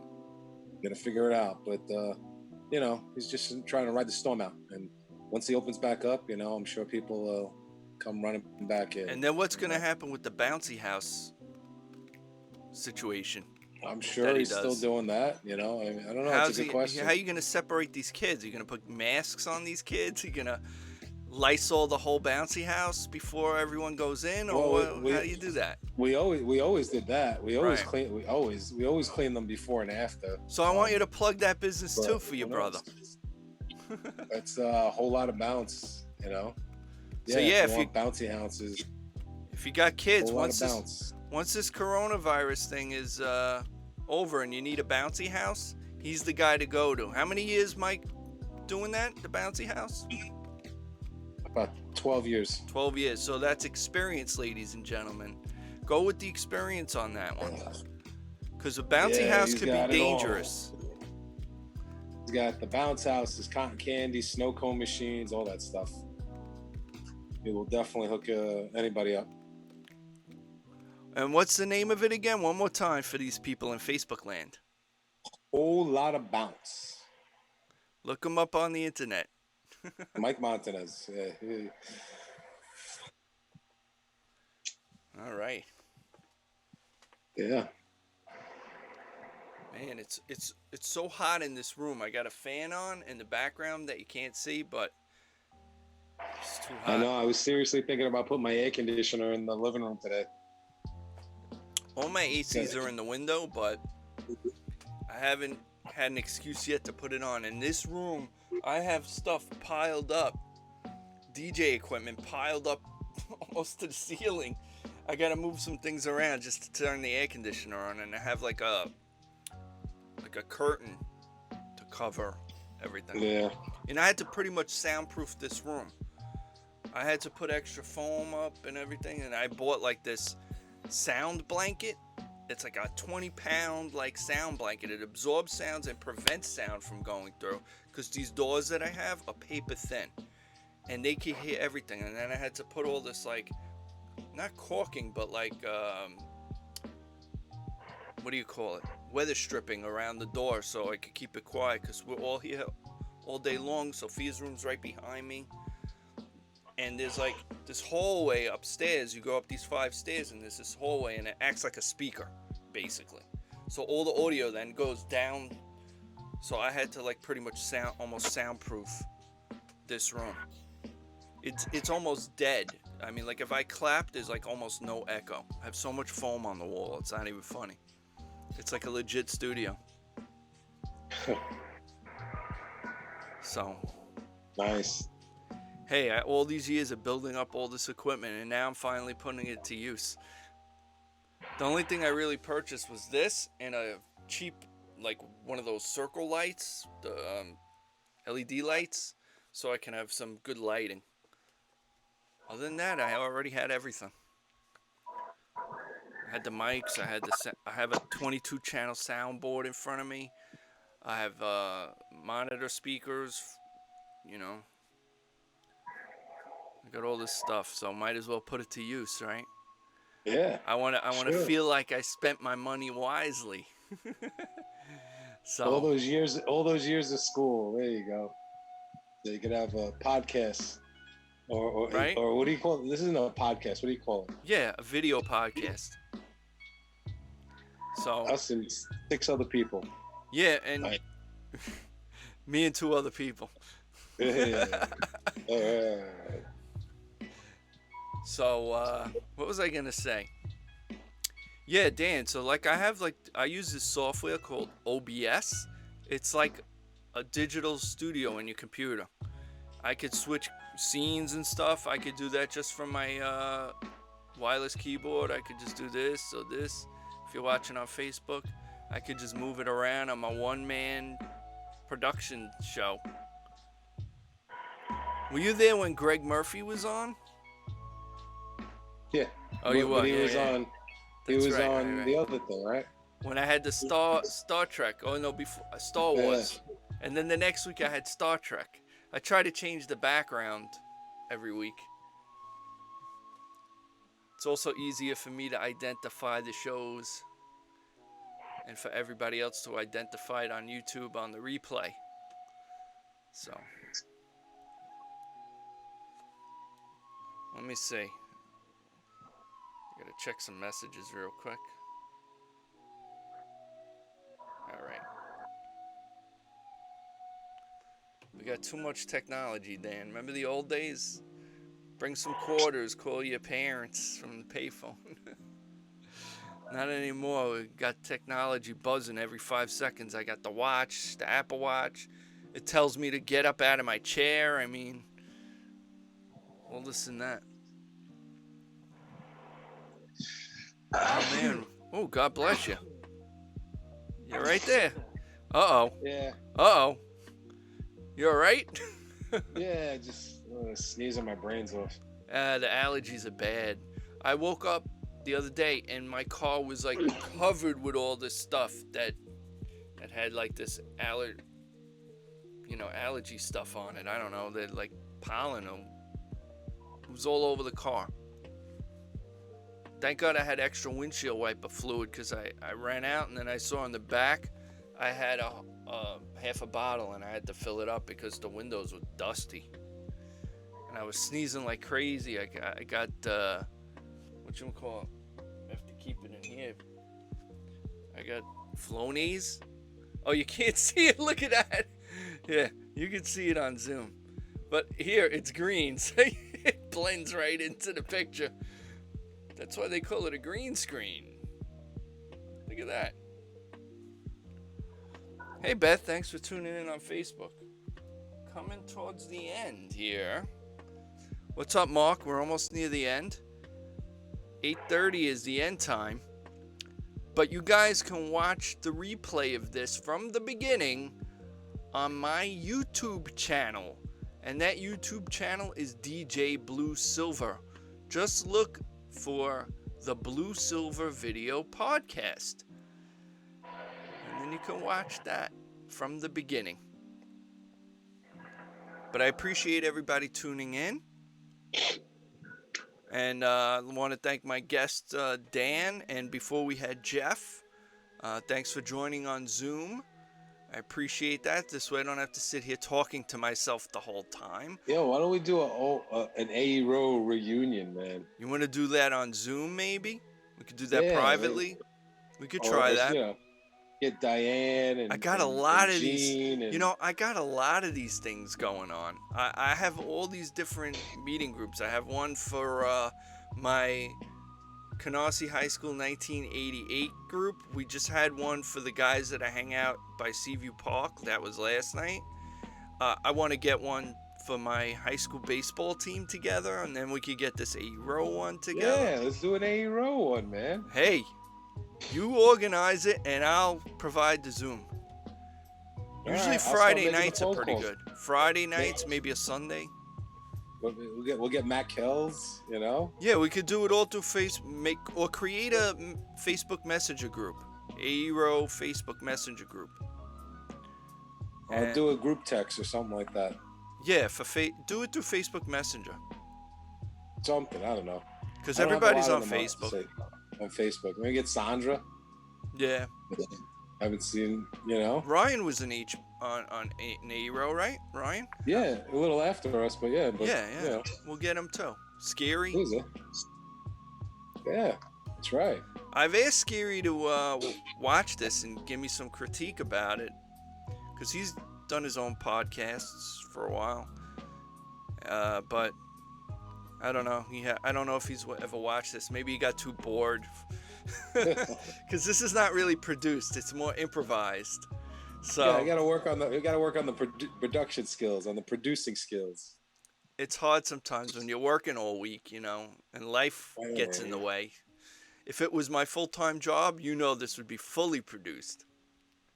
gotta figure it out. But you know, he's just trying to ride the storm out. And once he opens back up, you know, I'm sure people will come running back in. And then what's gonna happen with the bouncy house situation? I'm sure he's still doing that. You know, I mean, I don't know. It's a good question. How are you gonna separate these kids? Are you gonna put masks on these kids? Are you gonna Lysol the whole bouncy house before everyone goes in, or how do you do that? We always did that. We always clean. We always clean them before and after. So I want you to plug that business too for your brother. That's a whole lot of bounce, you know. Yeah, so yeah, if you want bouncy houses, if you got kids, once this coronavirus thing is over and you need a bouncy house, he's the guy to go to. How many years, Mike, doing that? The bouncy house? About 12 years. 12 years. So that's experience, ladies and gentlemen. Go with the experience on that one. Because a bouncy house could be dangerous. He's got the bounce house, his cotton candy, snow cone machines, all that stuff. It will definitely hook anybody up. And what's the name of it again? One more time for these people in Facebook land. Whole lot of bounce. Look them up on the internet. Mike Montanez. Yeah. All right. Yeah. Man, it's so hot in this room. I got a fan on in the background that you can't see, but it's too I hot. know. I was seriously thinking about putting my air conditioner in the living room today. All my ACs are in the window, but I haven't had an excuse yet to put it on. In this room, I have stuff piled up, DJ equipment piled up almost to the ceiling. I gotta move some things around just to turn the air conditioner on, and I have like a curtain to cover everything. Yeah. And I had to pretty much soundproof this room. I had to put extra foam up and everything, and I bought like this sound blanket. It's like a 20-pound like sound blanket. It absorbs sounds and prevents sound from going through, because these doors that I have are paper thin and they can hear everything. And then I had to put all this like, not caulking, but like what do you call it, weather stripping around the door so I could keep it quiet, because we're all here all day long. Sophia's room's right behind me, and there's like this hallway upstairs. You go up these 5 stairs and there's this hallway, and it acts like a speaker basically, so all the audio then goes down. So I had to like pretty much almost soundproof this room. It's almost dead. I mean, like if I clap, there's like almost no echo. I have so much foam on the wall, it's not even funny. It's like a legit studio. So Nice. hey, all these years of building up all this equipment, and now I'm finally putting it to use. The only thing I really purchased was this and a cheap, like one of those circle lights, the LED lights, so I can have some good lighting. Other than that, I already had everything. I had the mics. I have a 22-channel soundboard in front of me. I have monitor speakers. You know, I got all this stuff, so might as well put it to use, right? Yeah. I want to Sure. feel like I spent my money wisely. So All those years of school. There you go. So you could have a podcast, or Right? or what do you call it? This isn't a podcast. What do you call it? yeah, a video podcast. So Us and 6 other people. yeah, and Right. me and 2 other people. Yeah. All right. So what was I gonna say? Yeah, Dan. So like I use this software called OBS. It's like a digital studio in your computer. I could switch scenes and stuff. I could do that just from my wireless keyboard. I could just do this or this. If you're watching on Facebook, I could just move it around. I'm a one-man production show. Were you there when Greg Murphy was on? Yeah. Oh, you were. But he Yeah, was yeah. on. He That's was right, on right. the other thing, right? When I had the Star Trek. Oh no, before Star Wars. And then the next week I had Star Trek. I try to change the background every week. It's also easier for me to identify the shows and for everybody else to identify it on YouTube on the replay. So let me see. I gotta check some messages real quick. All right. We got too much technology, Dan. Remember the old days? Bring some quarters, call your parents from the payphone. Not anymore. We got technology buzzing every 5 seconds. I got the watch, the Apple Watch. It tells me to get up out of my chair. I mean, all this and that. Oh, man. Oh, God bless you. You're right there. Uh-oh. Yeah. Uh-oh. You all right? Yeah. Just sneezing my brains off. The allergies are bad. I woke up the other day and my car was like covered with all this stuff that had like this allergy stuff on it. I don't know, that like pollen. It was all over the car. Thank God I had extra windshield wiper fluid, because I ran out and then I saw in the back I had a half a bottle and I had to fill it up because the windows were dusty. And I was sneezing like crazy. I got whatchamacallit? I have to keep it in here. I got Flonase? Oh, you can't see it. Look at that. Yeah, you can see it on Zoom. But here, it's green, so it blends right into the picture. That's why they call it a green screen. Look at that. Hey, Beth, thanks for tuning in on Facebook. Coming towards the end here. What's up, Mark? We're almost near the end. 8:30 is the end time. But you guys can watch the replay of this from the beginning on my YouTube channel. And that YouTube channel is DJ Bluesilver. Just look for the Bluesilver Video Podcast. And then you can watch that from the beginning. But I appreciate everybody tuning in. And I want to thank my guest, Dan. And before we had Jeff, thanks for joining on Zoom. I appreciate that. This way I don't have to sit here talking to myself the whole time. Yo, why don't we do an A-Row reunion, man? You want to do that on Zoom, maybe? We could do that privately. We could try that. You know, get Diane and I got a lot of Jean these. I got a lot of these things going on. I have all these different meeting groups. I have one for my Canarsie High School 1988 group. We just had one for the guys that I hang out by Seaview Park. That was last night. I want to get one for my high school baseball team together, and then we could get this A-Row one together. Yeah, let's do an A-Row one, man. Hey, you organize it, and I'll provide the Zoom. Usually right, Friday nights are pretty calls. good. Friday nights, maybe a Sunday. We'll get Matt Kells, you know? Yeah, we could do it all through create a Facebook Messenger group. A-Row Facebook Messenger group. I'll do a group text or something like that. Yeah, do it through Facebook Messenger. Something, I don't know. Because everybody's on Facebook. On Facebook. Maybe get Sandra. Yeah. I haven't seen, you know? Ryan was in an A-Row, right? Ryan? Yeah, a little after us, but yeah. But, Yeah. You know, We'll get him too. Scary? who's it? Yeah, that's right. I've asked Scary to watch this and give me some critique about it. Because he's done his own podcasts for a while. But I don't know. I don't know if he's ever watched this. Maybe he got too bored. Because this is not really produced. It's more improvised. So yeah, we gotta work on the production skills, on the producing skills. It's hard sometimes when you're working all week, and life gets in the way. If it was my full-time job, this would be fully produced.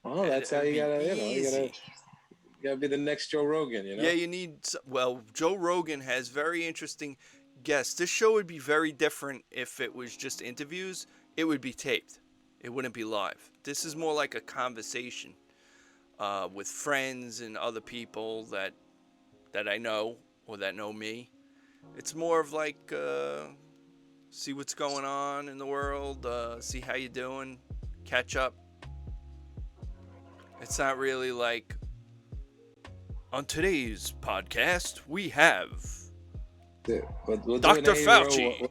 Oh, that's how you gotta, you gotta be the next Joe Rogan, Yeah, you need. Well, Joe Rogan has very interesting guests. This show would be very different if it was just interviews. It would be taped. It wouldn't be live. This is more like a conversation with friends and other people that I know or that know me. It's more of like see what's going on in the world, see how you're doing, catch up. It's not really like, on today's podcast, we have we'll Dr. Fauci.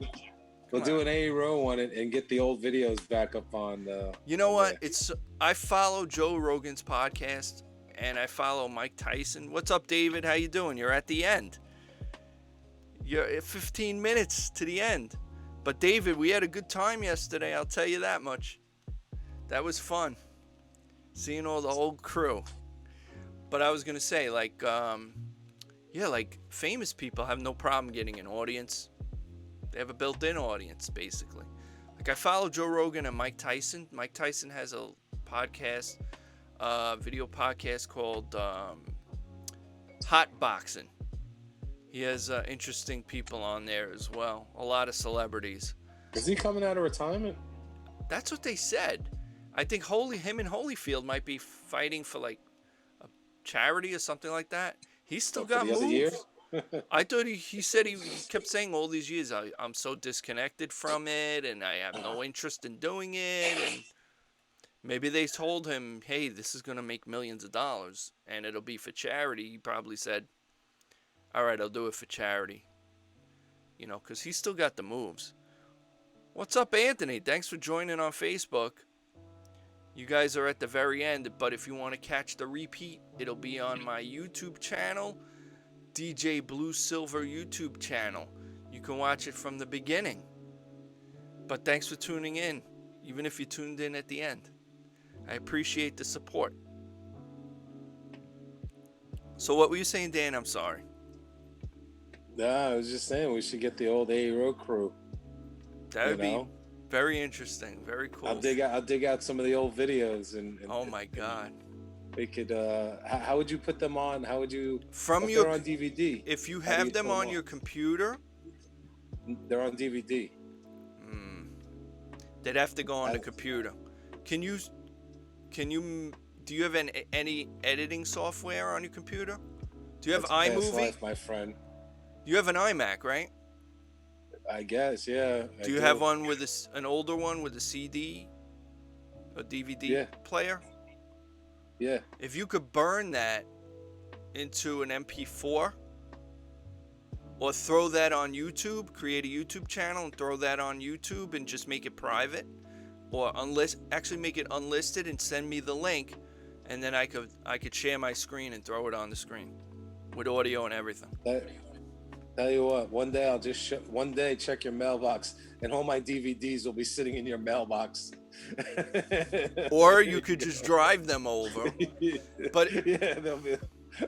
We'll do an A-Row one and get the old videos back up on. You know what? I follow Joe Rogan's podcast, and I follow Mike Tyson. What's up, David? How you doing? You're at the end. You're at 15 minutes to the end. But David, we had a good time yesterday. I'll tell you that much. That was fun. Seeing all the old crew. But I was gonna say, like famous people have no problem getting an audience. They have a built-in audience, basically. Like I follow Joe Rogan and Mike Tyson. Mike Tyson has a podcast, video podcast called Hot Boxing. He has interesting people on there as well. A lot of celebrities. Is he coming out of retirement? That's what they said. I think him and Holyfield might be fighting for like a charity or something like that. He's still got moves. Other year? I thought he said he kept saying all these years, I'm so disconnected from it and I have no interest in doing it. And maybe they told him, hey, this is going to make millions of dollars and it'll be for charity. He probably said, all right, I'll do it for charity. Because he's still got the moves. What's up, Anthony? Thanks for joining on Facebook. You guys are at the very end, but if you want to catch the repeat, it'll be on my YouTube channel, DJ Bluesilver YouTube channel. You can watch it from the beginning. But thanks for tuning in, even if you tuned in at the end. I appreciate the support. So what were you saying, Dan? I'm sorry. Nah, I was just saying we should get the old A Road crew. That would be very interesting, very cool. I'll dig out some of the old videos and oh my God. We could how would you put them on? How would you they're on DVD? If you have them on your computer, they're on DVD. They'd have to go on the computer. Do you have any editing software on your computer? Do you have iMovie? Life, my friend. You have an iMac, right? I guess, yeah. Do you have one with an older one with a CD, a DVD player? Yeah. If you could burn that into an MP4, or throw that on YouTube, create a YouTube channel and throw that on YouTube and just make it private, or actually make it unlisted and send me the link, and then I could share my screen and throw it on the screen with audio and everything. Tell you what, one day I'll just one day check your mailbox and all my DVDs will be sitting in your mailbox. Or you could just drive them over. But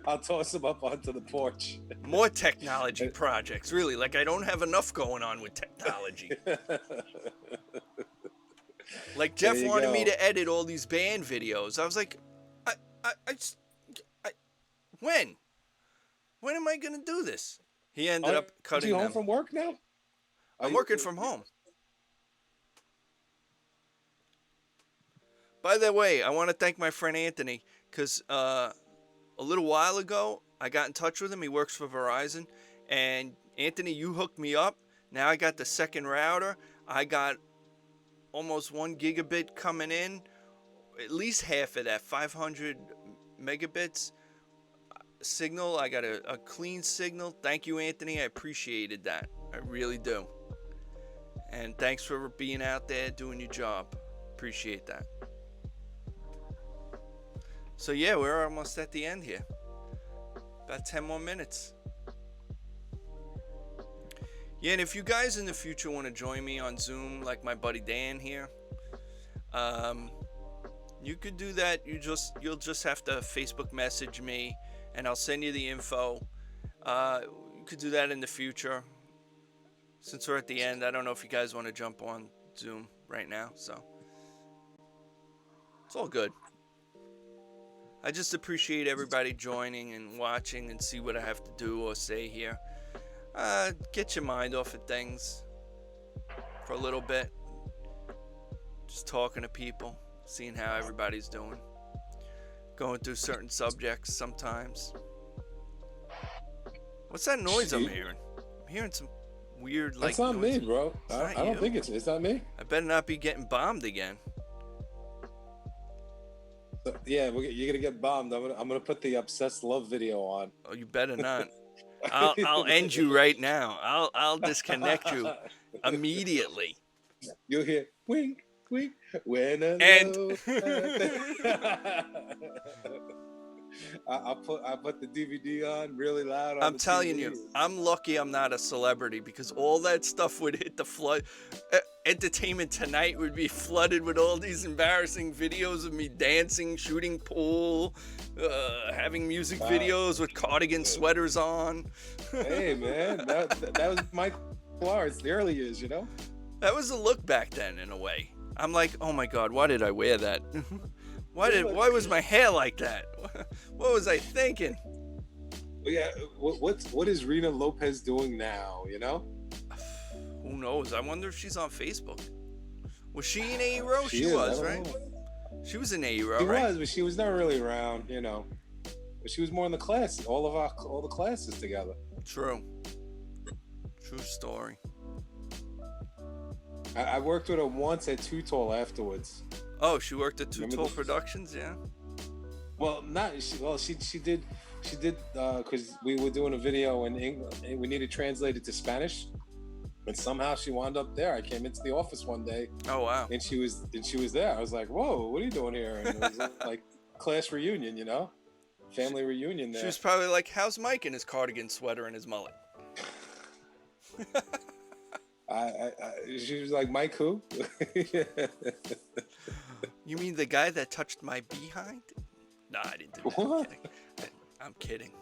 I'll toss them up onto the porch. More technology projects, really. Like, I don't have enough going on with technology. Like, Jeff wanted me to edit all these band videos. I was like, when am I gonna do this? He ended up cutting them. Are you home from work now? I'm working from home. By the way, I want to thank my friend Anthony, because a little while ago, I got in touch with him. He works for Verizon. And Anthony, you hooked me up. Now I got the second router. I got almost 1 gigabit coming in. At least half of that, 500 megabits signal. I got a clean signal. Thank you, Anthony. I appreciated that. I really do. And thanks for being out there doing your job. Appreciate that. So yeah, we're almost at the end here. About 10 more minutes. Yeah, and if you guys in the future want to join me on Zoom, like my buddy Dan here, you could do that. You'll just have to Facebook message me, and I'll send you the info. You could do that in the future. Since we're at the end, I don't know if you guys want to jump on Zoom right now, so it's all good. I just appreciate everybody joining and watching and see what I have to do or say here. Get your mind off of things for a little bit. Just talking to people, seeing how everybody's doing. Going through certain subjects sometimes. What's that noise I'm hearing? I'm hearing some weird like That's not noise. me, bro. I don't think it's not me. I better not be getting bombed again. Yeah, you're gonna get bombed. I'm gonna put the obsessed love video on. Oh, you better not. I'll end you right now. I'll disconnect you immediately. You'll hear wink, wink, when a And I put the DVD on really loud. On I'm telling you, I'm lucky I'm not a celebrity, because all that stuff would hit the flood. Entertainment Tonight would be flooded with all these embarrassing videos of me dancing, shooting pool, having music videos with cardigan sweaters on. Hey man, that was Mike Flores, the early years, you know. That was a look back then, in a way. I'm like, oh my God, why did I wear that? Why was my hair like that? What was I thinking? Yeah, what is Rena Lopez doing now? You know? Who knows? I wonder if she's on Facebook. Was she in AERO? She is, was, right? She was in AERO, right? She was, but she was never really around, you know. But she was more in the class, all the classes together. True story. I worked with her once at Too Tall afterwards. Oh, she worked at Too Tall Productions, yeah. Well, she did because we were doing a video in English and we needed translated to Spanish. And somehow she wound up there. I came into the office one day, Oh wow. and she was there. I was like, "Whoa, what are you doing here?" And it was like class reunion, you know, family reunion there. She was probably like, "How's Mike in his cardigan sweater and his mullet?" She was like, "Mike who?" You mean the guy that touched my behind? Nah, I didn't do that. What? I'm kidding.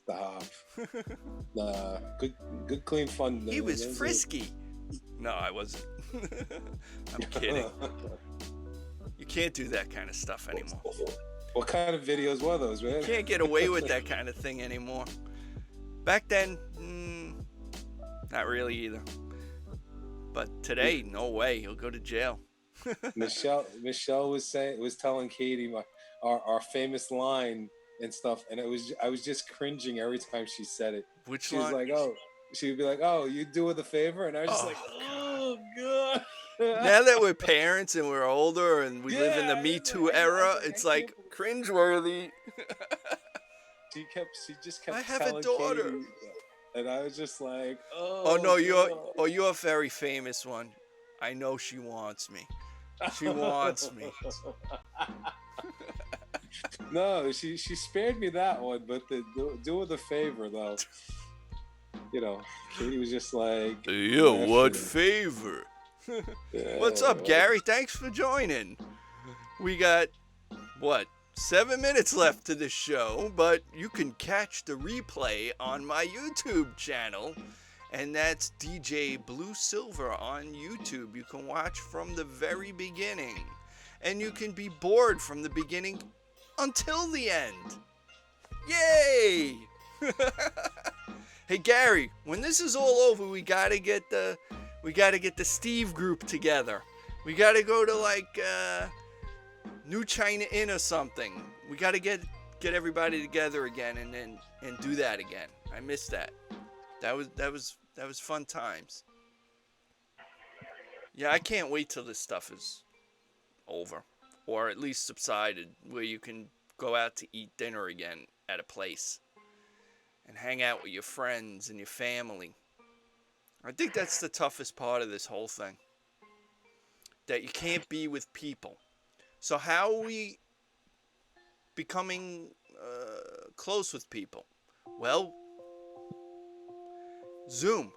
Stop. Nah, good clean fun. He was frisky. No, I wasn't. I'm kidding. You can't do that kind of stuff anymore. What kind of videos were those, man? You can't get away with that kind of thing anymore. Back then, not really either. But today, no way. He'll go to jail. Michelle was telling Katie our famous line and stuff, and I was just cringing every time she said it. Which She line? was like, "Oh," she would be like, "Oh, you do it a favor," and I was just like, "Oh god." Now that we're parents and we're older and we live in the Me Too era, it's like cringeworthy. She just kept. I have a telling daughter. Katie, and I was just like, Oh no, you're a very famous one. I know she wants me. She wants me. No, she spared me that one, but do her the favor though. You know, Katie was just like, Yeah, what favor? yeah, What's up, right. Gary? Thanks for joining. We got, 7 minutes left to this show, but you can catch the replay on my YouTube channel, and that's DJ Bluesilver on YouTube. You can watch from the very beginning, and you can be bored from the beginning until the end. Yay! Hey Gary, when this is all over, we gotta get the Steve group together. We gotta go to like New China Inn or something. We gotta get everybody together again and do that again. I missed that. That was fun times. Yeah, I can't wait till this stuff is over, or at least subsided, where you can go out to eat dinner again at a place and hang out with your friends and your family. I think that's the toughest part of this whole thing, that you can't be with people. So how are we becoming close with people? Well, Zoom.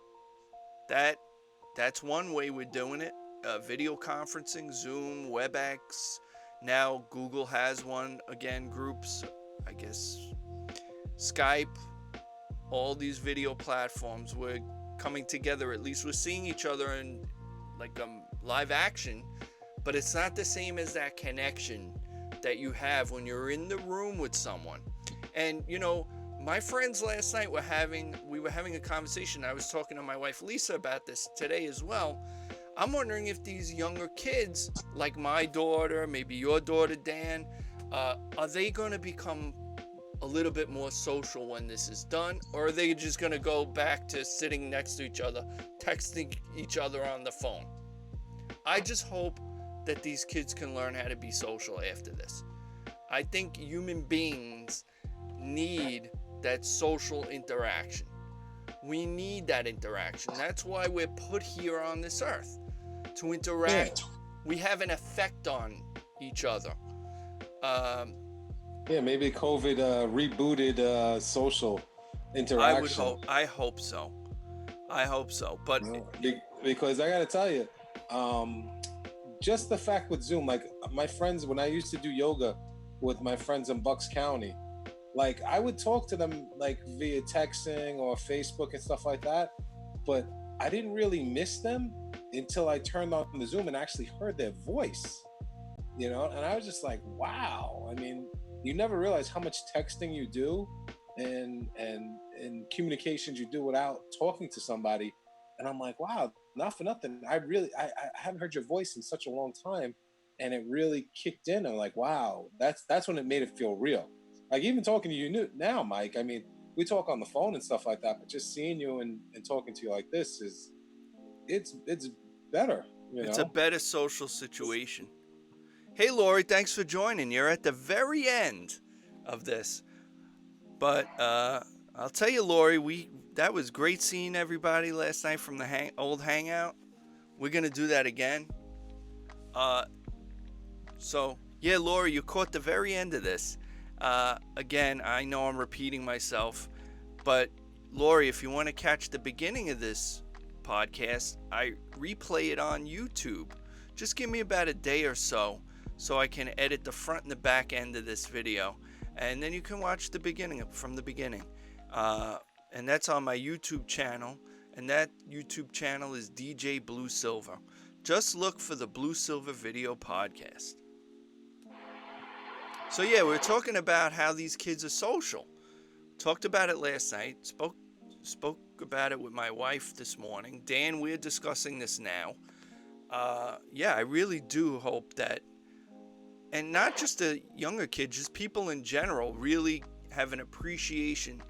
That's one way we're doing it. Video conferencing, Zoom, WebEx. Now Google has one again, groups, I guess, Skype, all these video platforms. We're coming together. At least we're seeing each other in like live action, but it's not the same as that connection that you have when you're in the room with someone. And you know, my friends last night were having a conversation. I was talking to my wife Lisa about this today as well. I'm wondering if these younger kids, like my daughter, maybe your daughter Dan, are they going to become a little bit more social when this is done, or are they just going to go back to sitting next to each other, texting each other on the phone? I just hope that these kids can learn how to be social after this. I think human beings need that social interaction. We need that interaction. That's why we're put here on this earth, to interact. We have an effect on each other. Yeah, maybe COVID rebooted social interaction. I hope so. But Because I got to tell you, just the fact with Zoom, like my friends, when I used to do yoga with my friends in Bucks County, like I would talk to them like via texting or Facebook and stuff like that, but I didn't really miss them until I turned on the Zoom and actually heard their voice, you know? And I was just like, wow. I mean, you never realize how much texting you do and communications you do without talking to somebody. And I'm like, wow, not for nothing. I haven't heard your voice in such a long time. And it really kicked in. I'm like, wow, that's when it made it feel real. Like even talking to you now, Mike, I mean, we talk on the phone and stuff like that, but just seeing you and talking to you like this it's better. You know? It's a better social situation. Hey, Lori, thanks for joining. You're at the very end of this. But I'll tell you, Lori, that was great seeing everybody last night from the old hangout. We're gonna do that again. So yeah, Laura, you caught the very end of this. Again, I know I'm repeating myself, but Lori, if you want to catch the beginning of this podcast, I replay it on YouTube. Just give me about a day or so I can edit the front and the back end of this video, and then you can watch the beginning from the beginning. And that's on my YouTube channel, and that YouTube channel is DJ Bluesilver. Just look for the Bluesilver Video Podcast. So yeah, we're talking about how these kids are social. Talked about it last night. Spoke about it with my wife this morning. Dan, we're discussing this now. Yeah, I really do hope that, and not just the younger kids, just people in general, really have an appreciation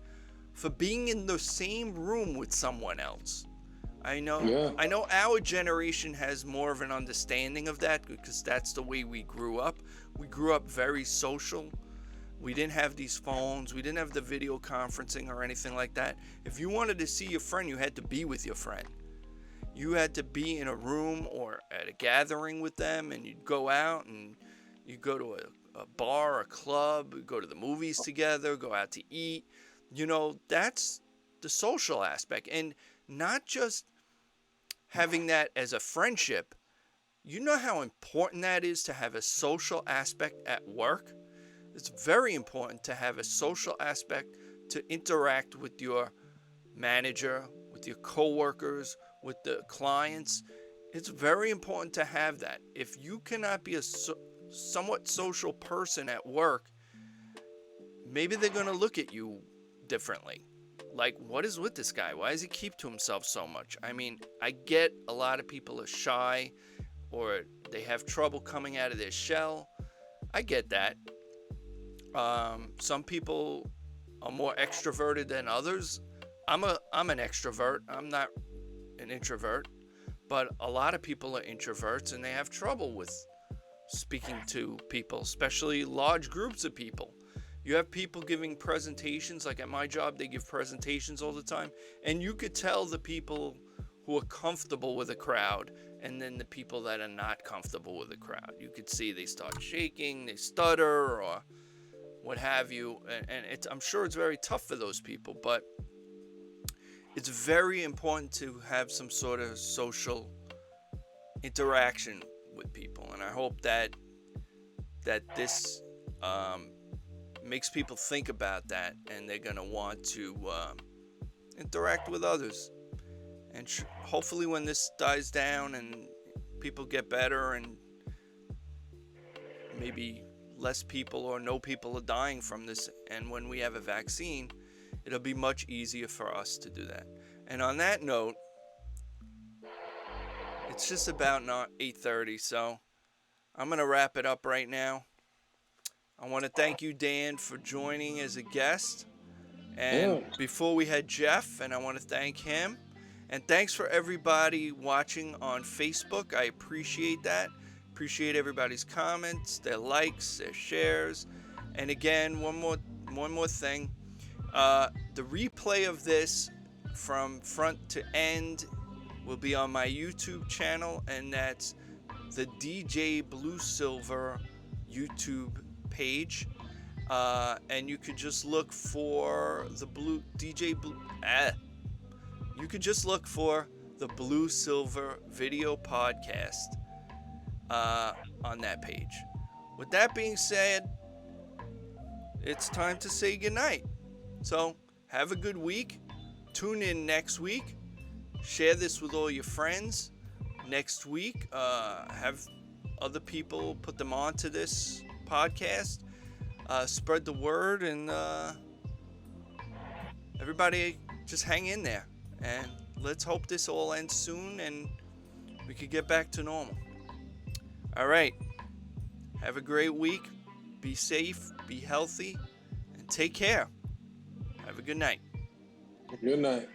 for being in the same room with someone else. I know our generation has more of an understanding of that because that's the way we grew up. We grew up very social. We didn't have these phones. We didn't have the video conferencing or anything like that. If you wanted to see your friend, you had to be with your friend. You had to be in a room or at a gathering with them, and you'd go out and you'd go to a bar, a club, go to the movies together, go out to eat. You know, that's the social aspect. And not just having that as a friendship. You know how important that is to have a social aspect at work? It's very important to have a social aspect to interact with your manager, with your coworkers, with the clients. It's very important to have that. If you cannot be a somewhat social person at work, maybe they're going to look at you differently. Like, what is with this guy? Why does he keep to himself so much? I mean, I get a lot of people are shy or they have trouble coming out of their shell. I get that. Some people are more extroverted than others. I'm an extrovert. I'm not an introvert. But a lot of people are introverts and they have trouble with speaking to people, especially large groups of people. You have people giving presentations, like at my job, they give presentations all the time. And you could tell the people who are comfortable with a crowd and then the people that are not comfortable with a crowd. You could see they start shaking, they stutter, or what have you. And I'm sure it's very tough for those people, but it's very important to have some sort of social interaction with people. And I hope that this makes people think about that, and they're going to want to interact with others. And hopefully when this dies down and people get better and maybe less people or no people are dying from this, and when we have a vaccine, it'll be much easier for us to do that. And on that note, it's just about 8:30, so I'm going to wrap it up right now. I want to thank you, Dan, for joining as a guest. And before we had Jeff, and I want to thank him. And thanks for everybody watching on Facebook. I appreciate that. Appreciate everybody's comments, their likes, their shares. And again, one more thing. The replay of this from front to end will be on my YouTube channel, and that's the DJ Bluesilver YouTube page. And you could just look for the you could just look for the Bluesilver Video Podcast on that page. With that being said, it's time to say goodnight. So have a good week. Tune in next week. Share this with all your friends. Next week, have other people put them onto this podcast. Spread the word, and everybody just hang in there. And let's hope this all ends soon and we could get back to normal. All right. Have a great week. Be safe, be healthy, and take care. Have a good night. Good night.